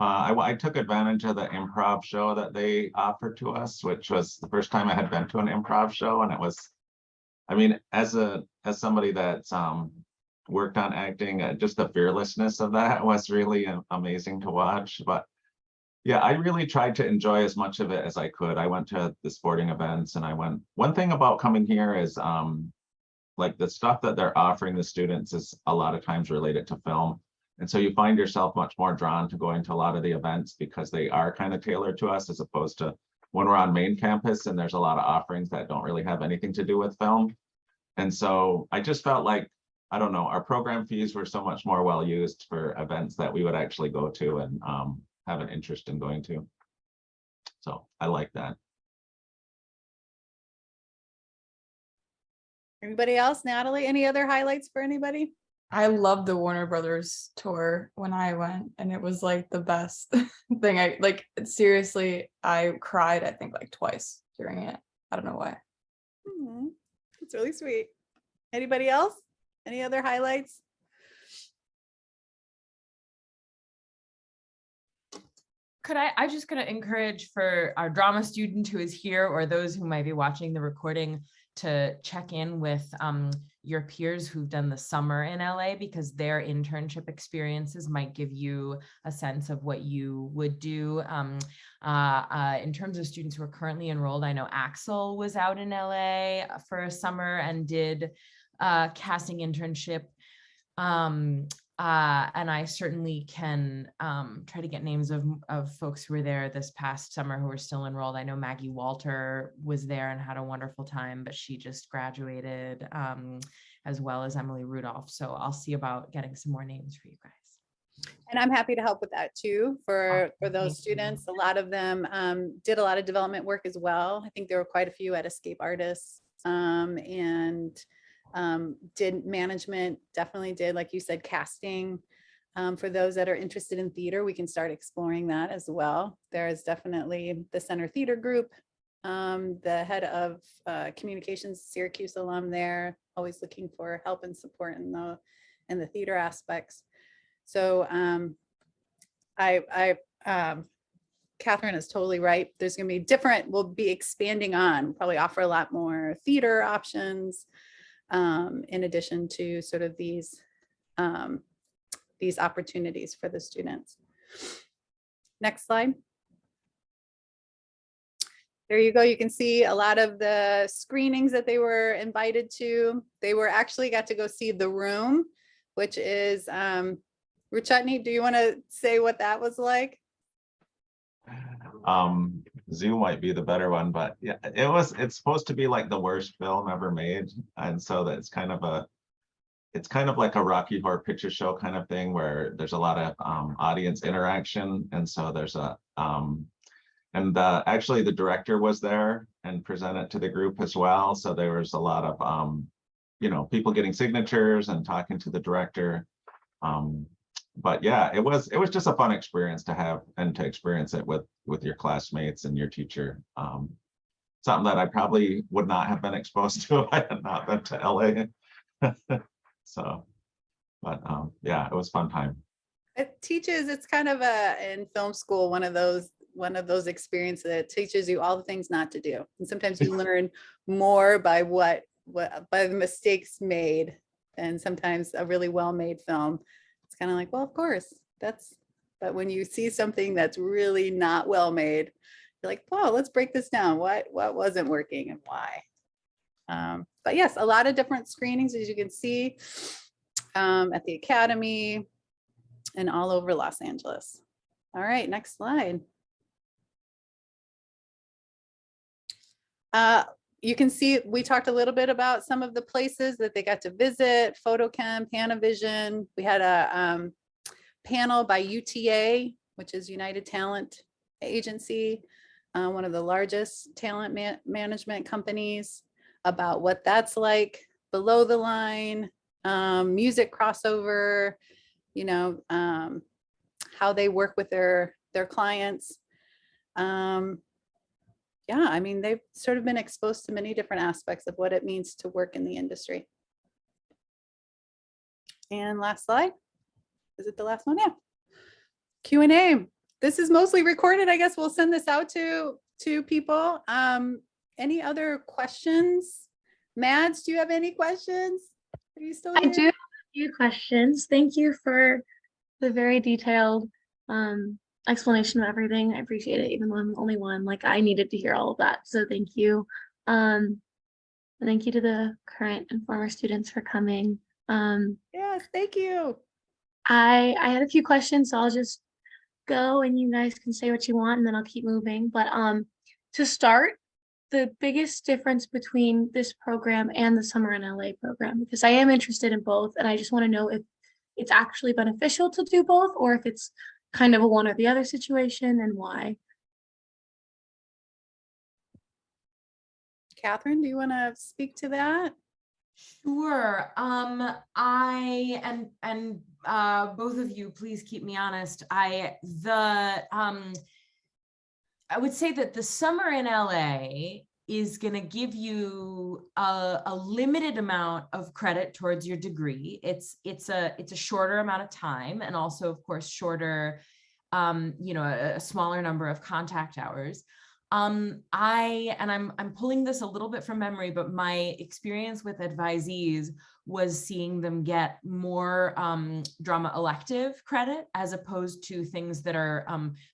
I took advantage of the improv show that they offered to us, which was the first time I had been to an improv show. And it was, I mean, as somebody that's worked on acting, just the fearlessness of that was really amazing to watch. But yeah, I really tried to enjoy as much of it as I could. I went to the sporting events, and one thing about coming here is like the stuff that they're offering the students is a lot of times related to film. And so you find yourself much more drawn to going to a lot of the events because they are kind of tailored to us, as opposed to when we're on main campus and there's a lot of offerings that don't really have anything to do with film. And so I just felt like, I don't know, our program fees were so much more well used for events that we would actually go to and have an interest in going to. So I like that. Anybody else? Natalie, any other highlights for anybody? I loved the Warner Brothers tour when I went, and it was like the best thing. I like, seriously, I cried, I think like twice during it. I don't know why. It's really sweet. Anybody else? Any other highlights? I'm just going to encourage for our drama student who is here, or those who might be watching the recording, to check in with your peers who've done the summer in LA, because their internship experiences might give you a sense of what you would do. In terms of students who are currently enrolled, I know Axel was out in LA for a summer and did casting internship. And I certainly can try to get names of folks who were there this past summer who are still enrolled. I know Maggie Walter was there and had a wonderful time, but she just graduated, as well as Emily Rudolph. So I'll see about getting some more names for you guys. And I'm happy to help with that too for those students. A lot of them did a lot of development work as well. I think there were quite a few at Escape Artists and did management, definitely did, like you said, casting. For those that are interested in theater, we can start exploring that as well. There is definitely the Center Theater Group, the head of communications, Syracuse alum there, always looking for help and support in the theater aspects. So Catherine is totally right. There's going to be different, we'll be expanding on, probably offer a lot more theater options in addition to sort of these opportunities for the students. Next slide. There you go. You can see a lot of the screenings that they were invited to. They were actually got to go see The Room, which is, Ruchutney, do you want to say what that was like? Zoo might be the better one, but yeah, it's supposed to be like the worst film ever made. And so that's kind of like a Rocky Horror Picture Show kind of thing where there's a lot of audience interaction. And so there's actually the director was there and presented to the group as well. So there was a lot of, people getting signatures and talking to the director. But yeah, it was just a fun experience to have and to experience it with your classmates and your teacher. Something that I probably would not have been exposed to if I had not been to LA. So, but yeah, it was a fun time. It teaches, it's kind of in film school, one of those experiences that teaches you all the things not to do. And sometimes you learn more by by the mistakes made than sometimes a really well-made film. It's kind of like, well, of course, but when you see something that's really not well made, you're like, whoa, let's break this down. What wasn't working and why? But yes, a lot of different screenings, as you can see, at the Academy and all over Los Angeles. All right, next slide. You can see, we talked a little bit about some of the places that they got to visit, Photochem, Panavision. We had a panel by UTA, which is United Talent Agency, one of the largest talent management companies, about what that's like below the line, music crossover, how they work with their clients. Yeah, I mean, they've sort of been exposed to many different aspects of what it means to work in the industry. And last slide. Is it the last one? Yeah. Q&A. This is mostly recorded. I guess we'll send this out to people. Any other questions? Mads, do you have any questions? Are you still here? I do have a few questions. Thank you for the very detailed explanation of everything. I appreciate it, even though I'm the only one. Like, I needed to hear all of that, so thank you. Thank you to the current and former students for coming. Yes, thank you. I had a few questions, so I'll just go and you guys can say what you want and then I'll keep moving. But to start, the biggest difference between this program and the Summer in LA program, because I am interested in both, and I just want to know if it's actually beneficial to do both or if it's kind of a one or the other situation, and why. Catherine, do you want to speak to that? Sure. Both of you, please keep me honest. I would say that the summer in LA is going to give you a limited amount of credit towards your degree. It's a shorter amount of time, and also, of course, shorter, a smaller number of contact hours. I'm pulling this a little bit from memory, but my experience with advisees was seeing them get more drama elective credit as opposed to things that are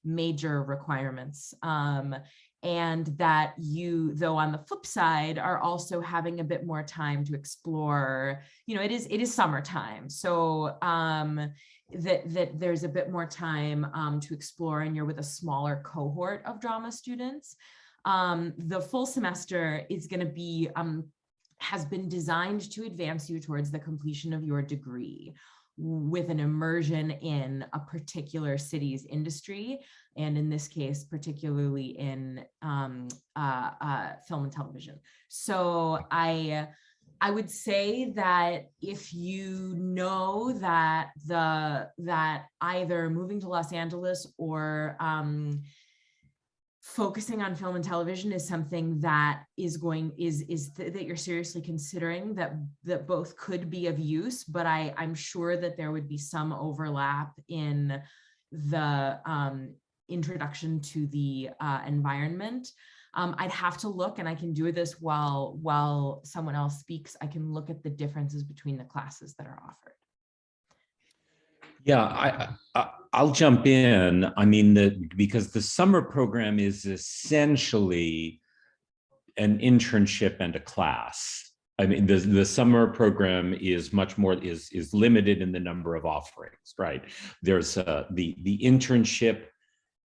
major requirements. And that you, though on the flip side, are also having a bit more time to explore, you know, it is summertime. So that there's a bit more time to explore, and you're with a smaller cohort of drama students. The full semester is going to be, has been designed to advance you towards the completion of your degree with an immersion in a particular city's industry, and in this case, particularly in film and television. So I would say that if you know that that either moving to Los Angeles or focusing on film and television is something that that you're seriously considering, that both could be of use, but I'm sure that there would be some overlap in the introduction to the environment. I'd have to look, and I can do this while someone else speaks. I can look at the differences between the classes that are offered. Yeah, I'll jump in. I mean, because the summer program is essentially an internship and a class. I mean, the summer program is much more, is limited in the number of offerings, right? There's the internship,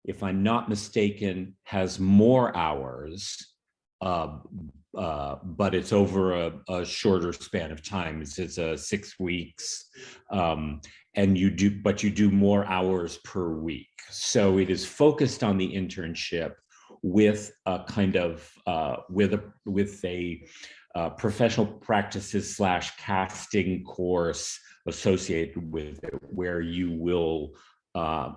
if I'm not mistaken, has more hours, but it's over a shorter span of time. It's 6 weeks, and you do more hours per week. So it is focused on the internship with a kind of with a professional practices / casting course associated with it, where you will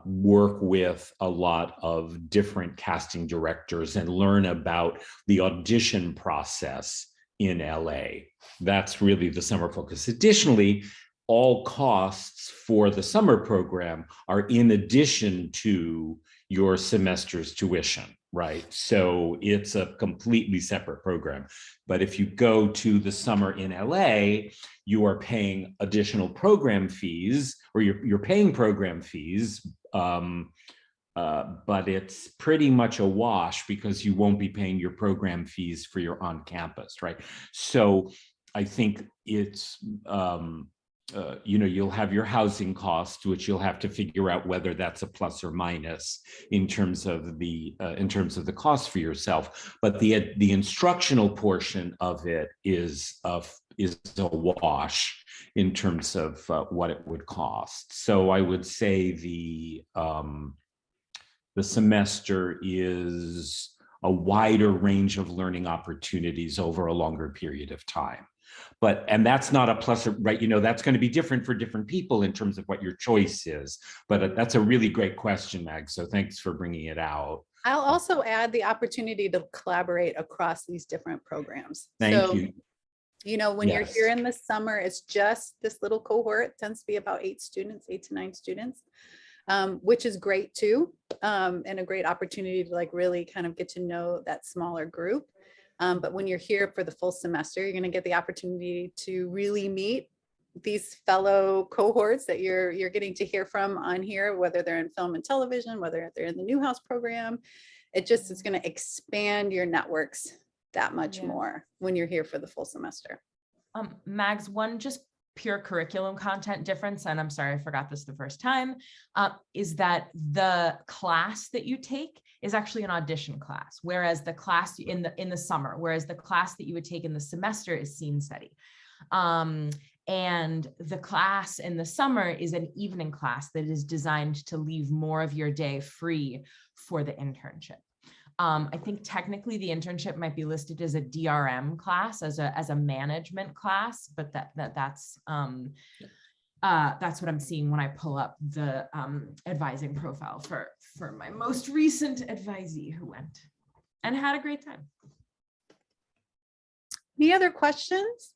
work with a lot of different casting directors and learn about the audition process in LA. That's really the summer focus. Additionally, all costs for the summer program are in addition to your semester's tuition, right? So it's a completely separate program. But if you go to the summer in LA, you are paying additional program fees, or you're paying program fees, but it's pretty much a wash because you won't be paying your program fees for your on-campus, right? So I think it's, you know, you'll have your housing costs, which you'll have to figure out whether that's a plus or minus in terms of the cost for yourself. But the instructional portion of it is a wash in terms of what it would cost. So I would say the semester is a wider range of learning opportunities over a longer period of time. And that's not a plus, right? You know, that's going to be different for different people in terms of what your choice is. But that's a really great question, Mag. So thanks for bringing it out. I'll also add the opportunity to collaborate across these different programs. Thank you. You know, when you're Yes. here in the summer, it's just this little cohort, tends to be about 8 to 9 students, which is great too. And a great opportunity to like really kind of get to know that smaller group. But when you're here for the full semester, you're going to get the opportunity to really meet these fellow cohorts that you're getting to hear from on here, whether they're in film and television, whether they're in the Newhouse program. It just is going to expand your networks that much more when you're here for the full semester. Mags, one just pure curriculum content difference, and I'm sorry I forgot this the first time, is that the class that you take is actually an audition class, whereas the class in the summer, whereas the class that you would take in the semester is scene study. And the class in the summer is an evening class that is designed to leave more of your day free for the internship. I think technically the internship might be listed as a DRM class, as a management class, but that's what I'm seeing when I pull up the advising profile for my most recent advisee who went and had a great time. Any other questions?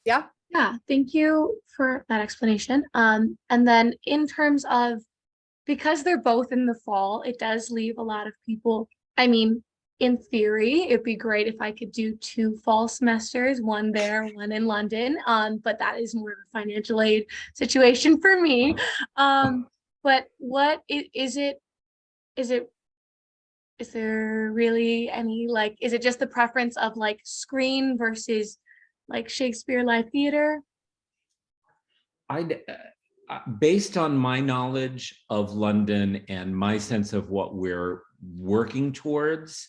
Yeah. Yeah, thank you for that explanation. And then in terms of, because they're both in the fall, it does leave a lot of people I mean, in theory, it'd be great if I could do 2 fall semesters, one there, one in London. But that is more of a financial aid situation for me. But what is it? Is there really any, like, is it just the preference of like screen versus like Shakespeare live theater? Based on my knowledge of London and my sense of what we're working towards,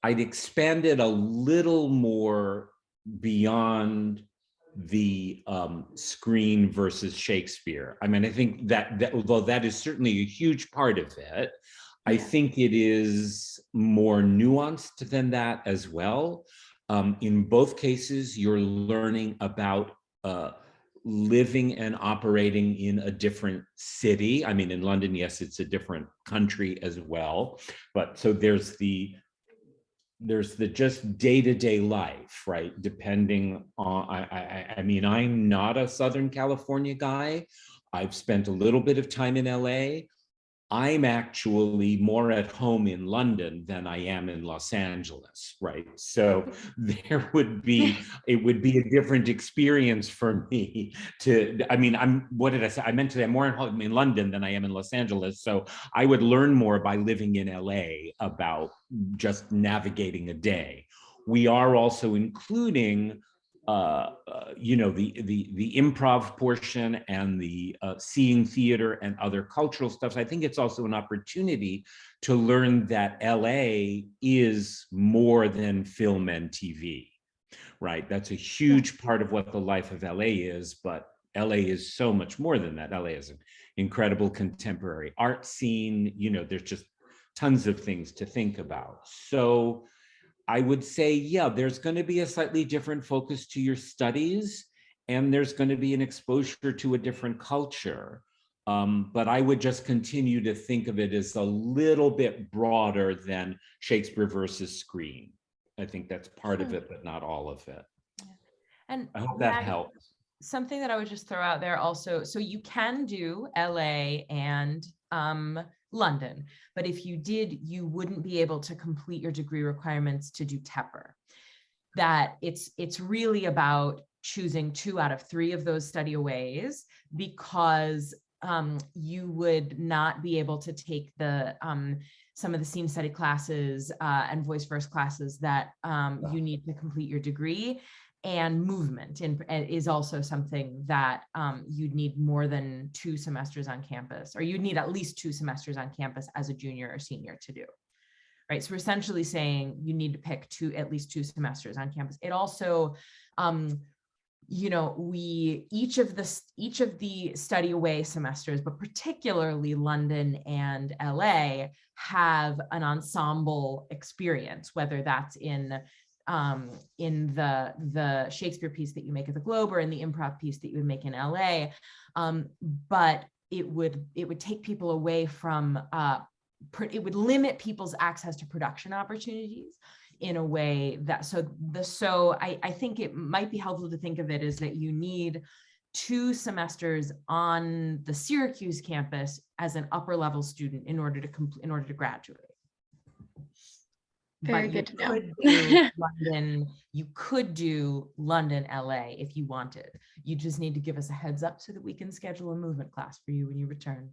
I'd expand it a little more beyond the screen versus Shakespeare. I mean, I think that although that is certainly a huge part of it, I think it is more nuanced than that as well. In both cases, you're learning about living and operating in a different city. I mean, in London, yes, it's a different country as well. But so there's the just day-to-day life, right? Depending on, I mean, I'm not a Southern California guy. I've spent a little bit of time in LA. I'm actually more at home in London than I am in Los Angeles, right? So it would be a different experience for me I mean, what did I say? I meant to say I'm more at home in London than I am in Los Angeles. So I would learn more by living in LA about just navigating a day. We are also including you know, the improv portion and the seeing theater and other cultural stuff. So I think it's also an opportunity to learn that LA is more than film and TV, right? That's a huge part of what the life of LA is, but LA is so much more than that. LA is an incredible contemporary art scene. You know, there's just tons of things to think about. So I would say, yeah, there's going to be a slightly different focus to your studies, and there's going to be an exposure to a different culture. But I would just continue to think of it as a little bit broader than Shakespeare versus screen. I think that's part of it, but not all of it. And I hope that Maddie, helps. something that I would just throw out there also, so you can do LA and London, but if you did, you wouldn't be able to complete your degree requirements to do TEPR. That it's really about choosing 2 out of 3 of those study aways, because you would not be able to take the some of the scene study classes and voice verse classes that you need to complete your degree. And movement is also something that you'd need more than 2 semesters on campus, or you'd need at least 2 semesters on campus as a junior or senior to do. Right. So we're essentially saying you need to pick at least 2 semesters on campus. It also, you know, each of the study away semesters, but particularly London and LA, have an ensemble experience, whether that's in the Shakespeare piece that you make at the Globe or in the improv piece that you would make in LA. But it would take people away from, it would limit people's access to production opportunities in a way that, so I think it might be helpful to think of it as that you need 2 semesters on the Syracuse campus as an upper level student in order to graduate. Very But good to know. You could do London, LA if you wanted. You just need to give us a heads up so that we can schedule a movement class for you when you return.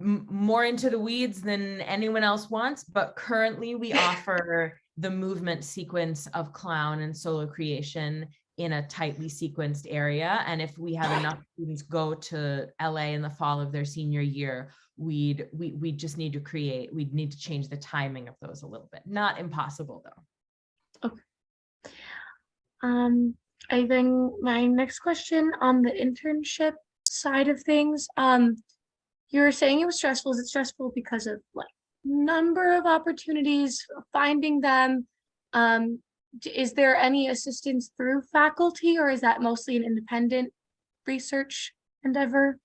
More into the weeds than anyone else wants, but currently we offer the movement sequence of clown and solo creation in a tightly sequenced area. And if we have enough students go to LA in the fall of their senior year, we'd just need to we'd need to change the timing of those a little bit. Not impossible though. Okay. I think my next question on the internship side of things, you were saying it was stressful. Is it stressful because of like number of opportunities, finding them? Is there any assistance through faculty, or is that mostly an independent research endeavor?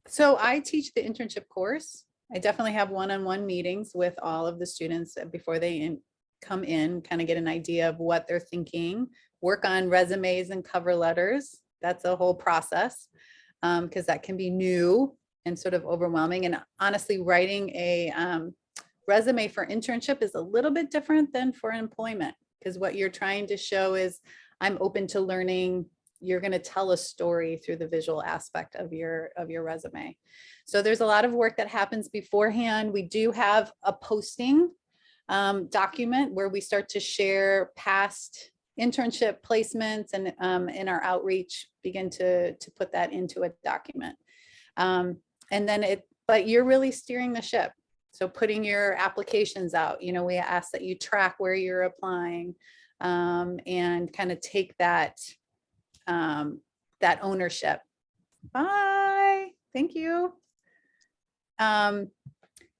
So I teach the internship course. I definitely have one-on-one meetings with all of the students before they come in, kind of get an idea of what they're thinking, work on resumes and cover letters. That's a whole process. because that can be new and sort of overwhelming. And honestly, writing a resume for internship is a little bit different than for employment, because what you're trying to show is I'm open to learning. You're going to tell a story through the visual aspect of your resume. So there's a lot of work that happens beforehand. We do have a posting document where we start to share past internship placements, and in our outreach begin to put that into a document. And then but you're really steering the ship. So putting your applications out, you know, we ask that you track where you're applying, and kind of take that ownership. Bye. Thank you.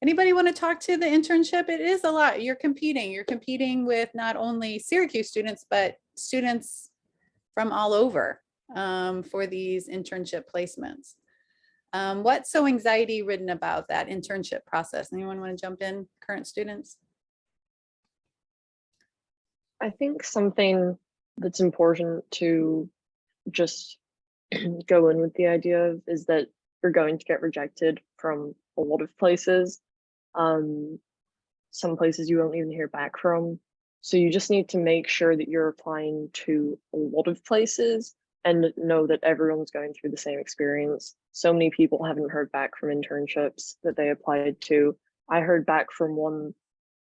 Anybody want to talk to the internship? It is a lot. You're competing with not only Syracuse students, but students from all over for these internship placements. What's so anxiety ridden about that internship process? Anyone want to jump in, current students? I think something that's important to just go in with the idea of is that you're going to get rejected from a lot of places. Some places you won't even hear back from. So you just need to make sure that you're applying to a lot of places and know that everyone's going through the same experience. So many people haven't heard back from internships that they applied to. I heard back from one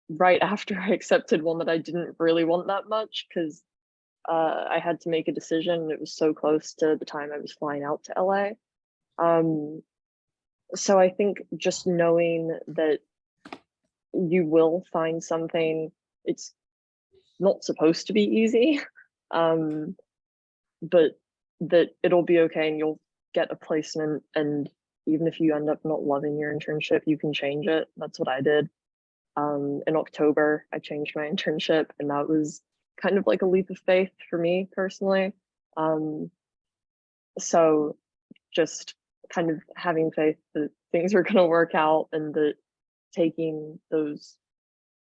right after I accepted one that I didn't really want that much, because I had to make a decision. It was so close to the time I was flying out to LA. So I think just knowing that you will find something, it's not supposed to be easy, but that it'll be okay and you'll get a placement. And even if you end up not loving your internship, you can change it. That's what I did. In October, I changed my internship, and that was kind of like a leap of faith for me personally. So just kind of having faith that things are going to work out, and that taking those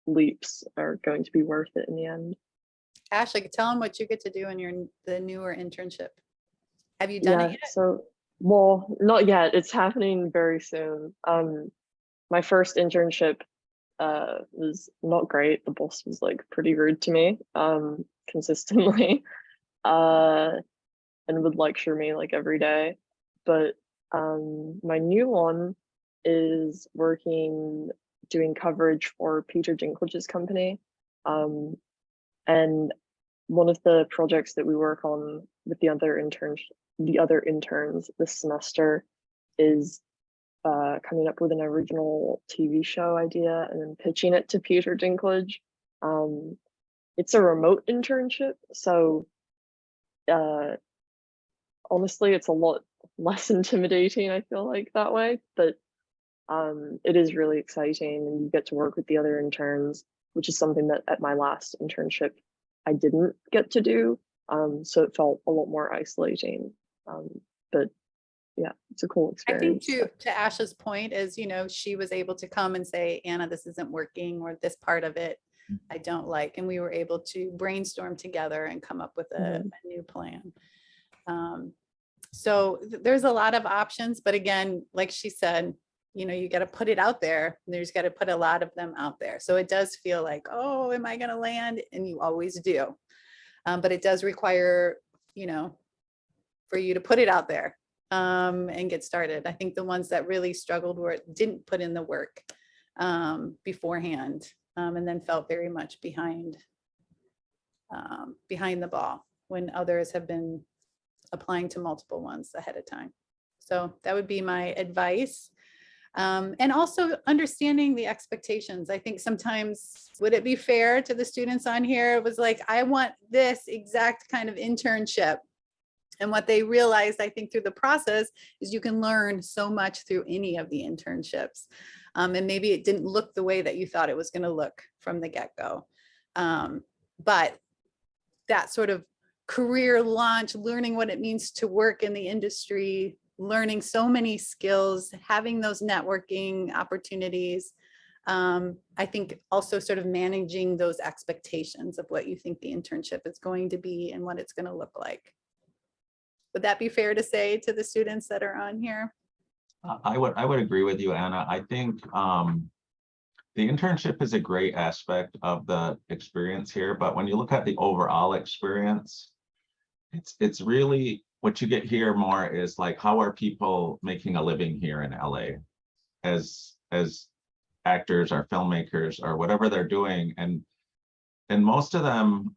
leaps are going to be worth it in the end. Ashley, tell them what you get to do in the newer internship. Have you done it yet? So, well, not yet. It's happening very soon. My first internship was not great. The boss was like pretty rude to me consistently, and would lecture me like every day. But my new one is doing coverage for Peter Dinklage's company. And one of the projects that we work on with the other interns this semester is coming up with an original TV show idea and then pitching it to Peter Dinklage. It's a remote internship, so honestly, it's a lot less intimidating, I feel like, that way, but it is really exciting, and you get to work with the other interns, which is something that at my last internship I didn't get to do. So it felt a lot more isolating. But yeah, it's a cool experience. I think to Ash's point is, you know, she was able to come and say, Anna, this isn't working, or this part of it I don't like. And we were able to brainstorm together and come up with a new plan. So there's a lot of options, but again, like she said, you know, you got to put it out there. And there's got to put a lot of them out there. So it does feel like, oh, am I going to land? And you always do. But it does require, you know, for you to put it out there and get started. I think the ones that really struggled didn't put in the work beforehand, and then felt very much behind the ball when others have been applying to multiple ones ahead of time. So that would be my advice. And also understanding the expectations. I think sometimes, would it be fair to the students on here? It was like, I want this exact kind of internship. And what they realized, I think, through the process is you can learn so much through any of the internships. And maybe it didn't look the way that you thought it was going to look from the get-go. But that sort of career launch, learning what it means to work in the industry, learning so many skills, having those networking opportunities. I think also sort of managing those expectations of what you think the internship is going to be and what it's going to look like. Would that be fair to say to the students that are on here? I would agree with you, Anna. I think the internship is a great aspect of the experience here, but when you look at the overall experience, it's really what you get here more is like, how are people making a living here in LA as actors or filmmakers or whatever they're doing, and most of them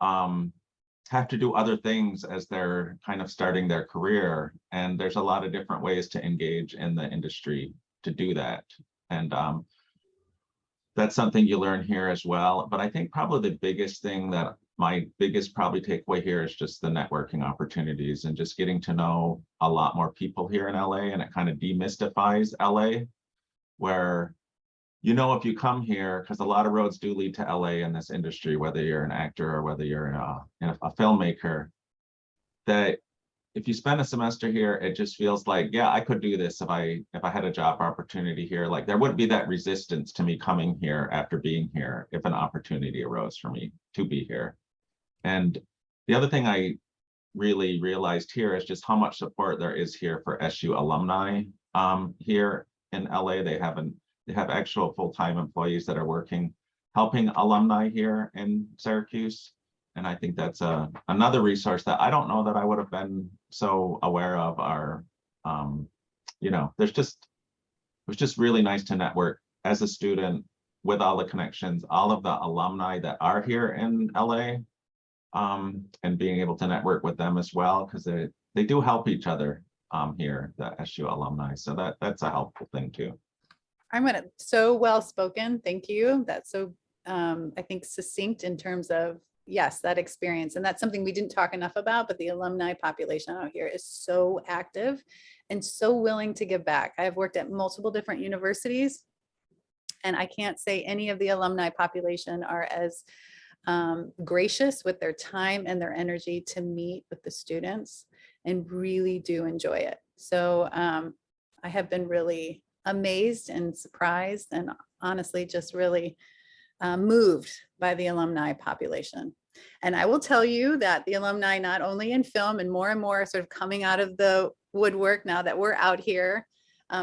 have to do other things as they're kind of starting their career, and there's a lot of different ways to engage in the industry to do that, and that's something you learn here as well. But I think probably the biggest thing, that my biggest probably takeaway here, is just the networking opportunities and just getting to know a lot more people here in LA, and it kind of demystifies LA, where if you come here, because a lot of roads do lead to LA in this industry, whether you're an actor or whether you're a filmmaker, that if you spend a semester here, it just feels like, yeah, I could do this if I had a job opportunity here. Like, there wouldn't be that resistance to me coming here after being here if an opportunity arose for me to be here. And the other thing I really realized here is just how much support there is here for SU alumni here in LA. They have actual full-time employees that are working, helping alumni here in Syracuse. And I think that's another resource that I don't know that I would have been so aware of. It was just really nice to network as a student with all the connections, all of the alumni that are here in LA, and being able to network with them as well, because they do help each other here, the SU alumni. So that's a helpful thing too. So well spoken. Thank you. That's so, I think, succinct in terms of, yes, that experience. And that's something we didn't talk enough about, but the alumni population out here is so active and so willing to give back. I've worked at multiple different universities, and I can't say any of the alumni population are as gracious with their time and their energy to meet with the students, and really do enjoy it. So I have been really amazed and surprised, and honestly just really moved by the alumni population. And I will tell you that the alumni, not only in film, and more sort of coming out of the woodwork now that we're out here,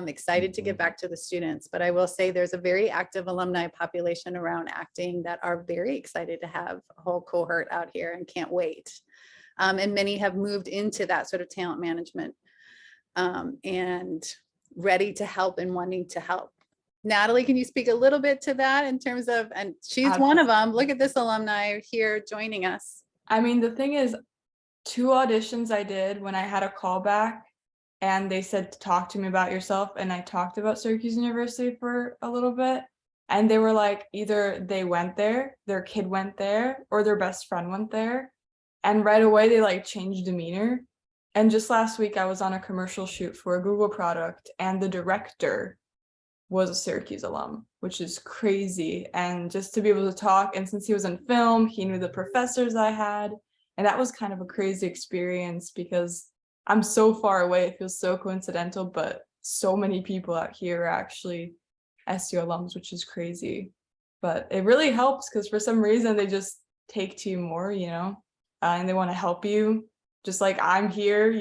excited to get back to the students. But I will say there's a very active alumni population around acting that are very excited to have a whole cohort out here and can't wait. And many have moved into that sort of talent management and ready to help and wanting to help. Natalie, can you speak a little bit to that in terms of, and she's one of them. Look at this alumni here joining us. I mean, the thing is, 2 auditions I did when I had a callback, and they said to talk to me about yourself, and I talked about Syracuse University for a little bit, and they were like, either they went there, their kid went there, or their best friend went there, and right away they like changed demeanor. And just last week I was on a commercial shoot for a Google product, and the director was a Syracuse alum, which is crazy. And just to be able to talk, and since he was in film, he knew the professors I had, and that was kind of a crazy experience because I'm so far away. It feels so coincidental, but so many people out here are actually SU alums, which is crazy. But it really helps because for some reason they just take to you more, and they want to help you. Just like I'm here,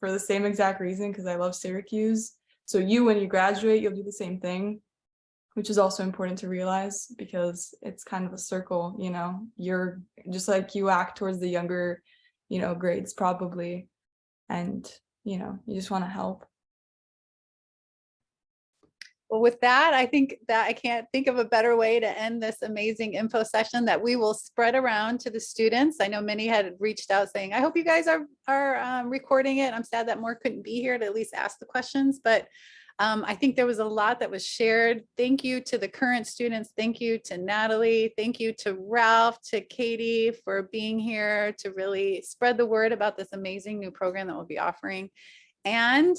for the same exact reason, because I love Syracuse. So when you graduate, you'll do the same thing, which is also important to realize, because it's kind of a circle, you're just like, you act towards the younger, grades probably. And, you just want to help. Well, with that, I think that I can't think of a better way to end this amazing info session that we will spread around to the students. I know many had reached out saying, I hope you guys are recording it. I'm sad that more couldn't be here to at least ask the questions, but I think there was a lot that was shared. Thank you to the current students. Thank you to Natalie. Thank you to Ralph, to Katie for being here to really spread the word about this amazing new program that we'll be offering, and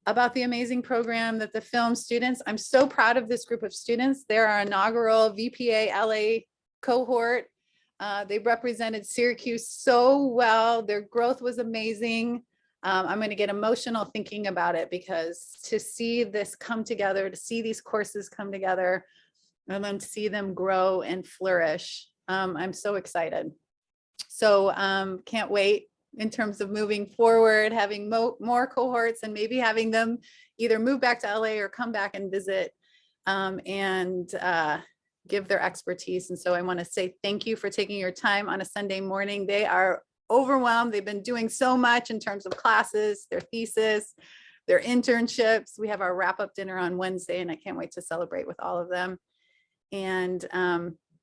about the amazing program that the film students, I'm so proud of this group of students. They're our inaugural VPA LA cohort. They represented Syracuse so well. Their growth was amazing. I'm going to get emotional thinking about it, because to see this come together, to see these courses come together, and then to see them grow and flourish, I'm so excited. So can't wait in terms of moving forward, having more cohorts, and maybe having them either move back to LA or come back and visit and give their expertise. And so I want to say thank you for taking your time on a Sunday morning. They are overwhelmed. They've been doing so much in terms of classes, their thesis, their internships. We have our wrap-up dinner on Wednesday, and I can't wait to celebrate with all of them. And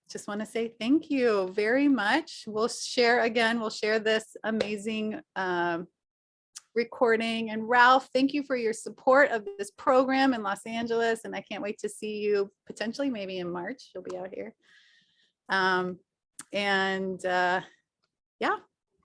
just want to say thank you very much. We'll share this amazing recording. And Ralph, thank you for your support of this program in Los Angeles. And I can't wait to see you potentially maybe in March. You'll be out here. Yeah,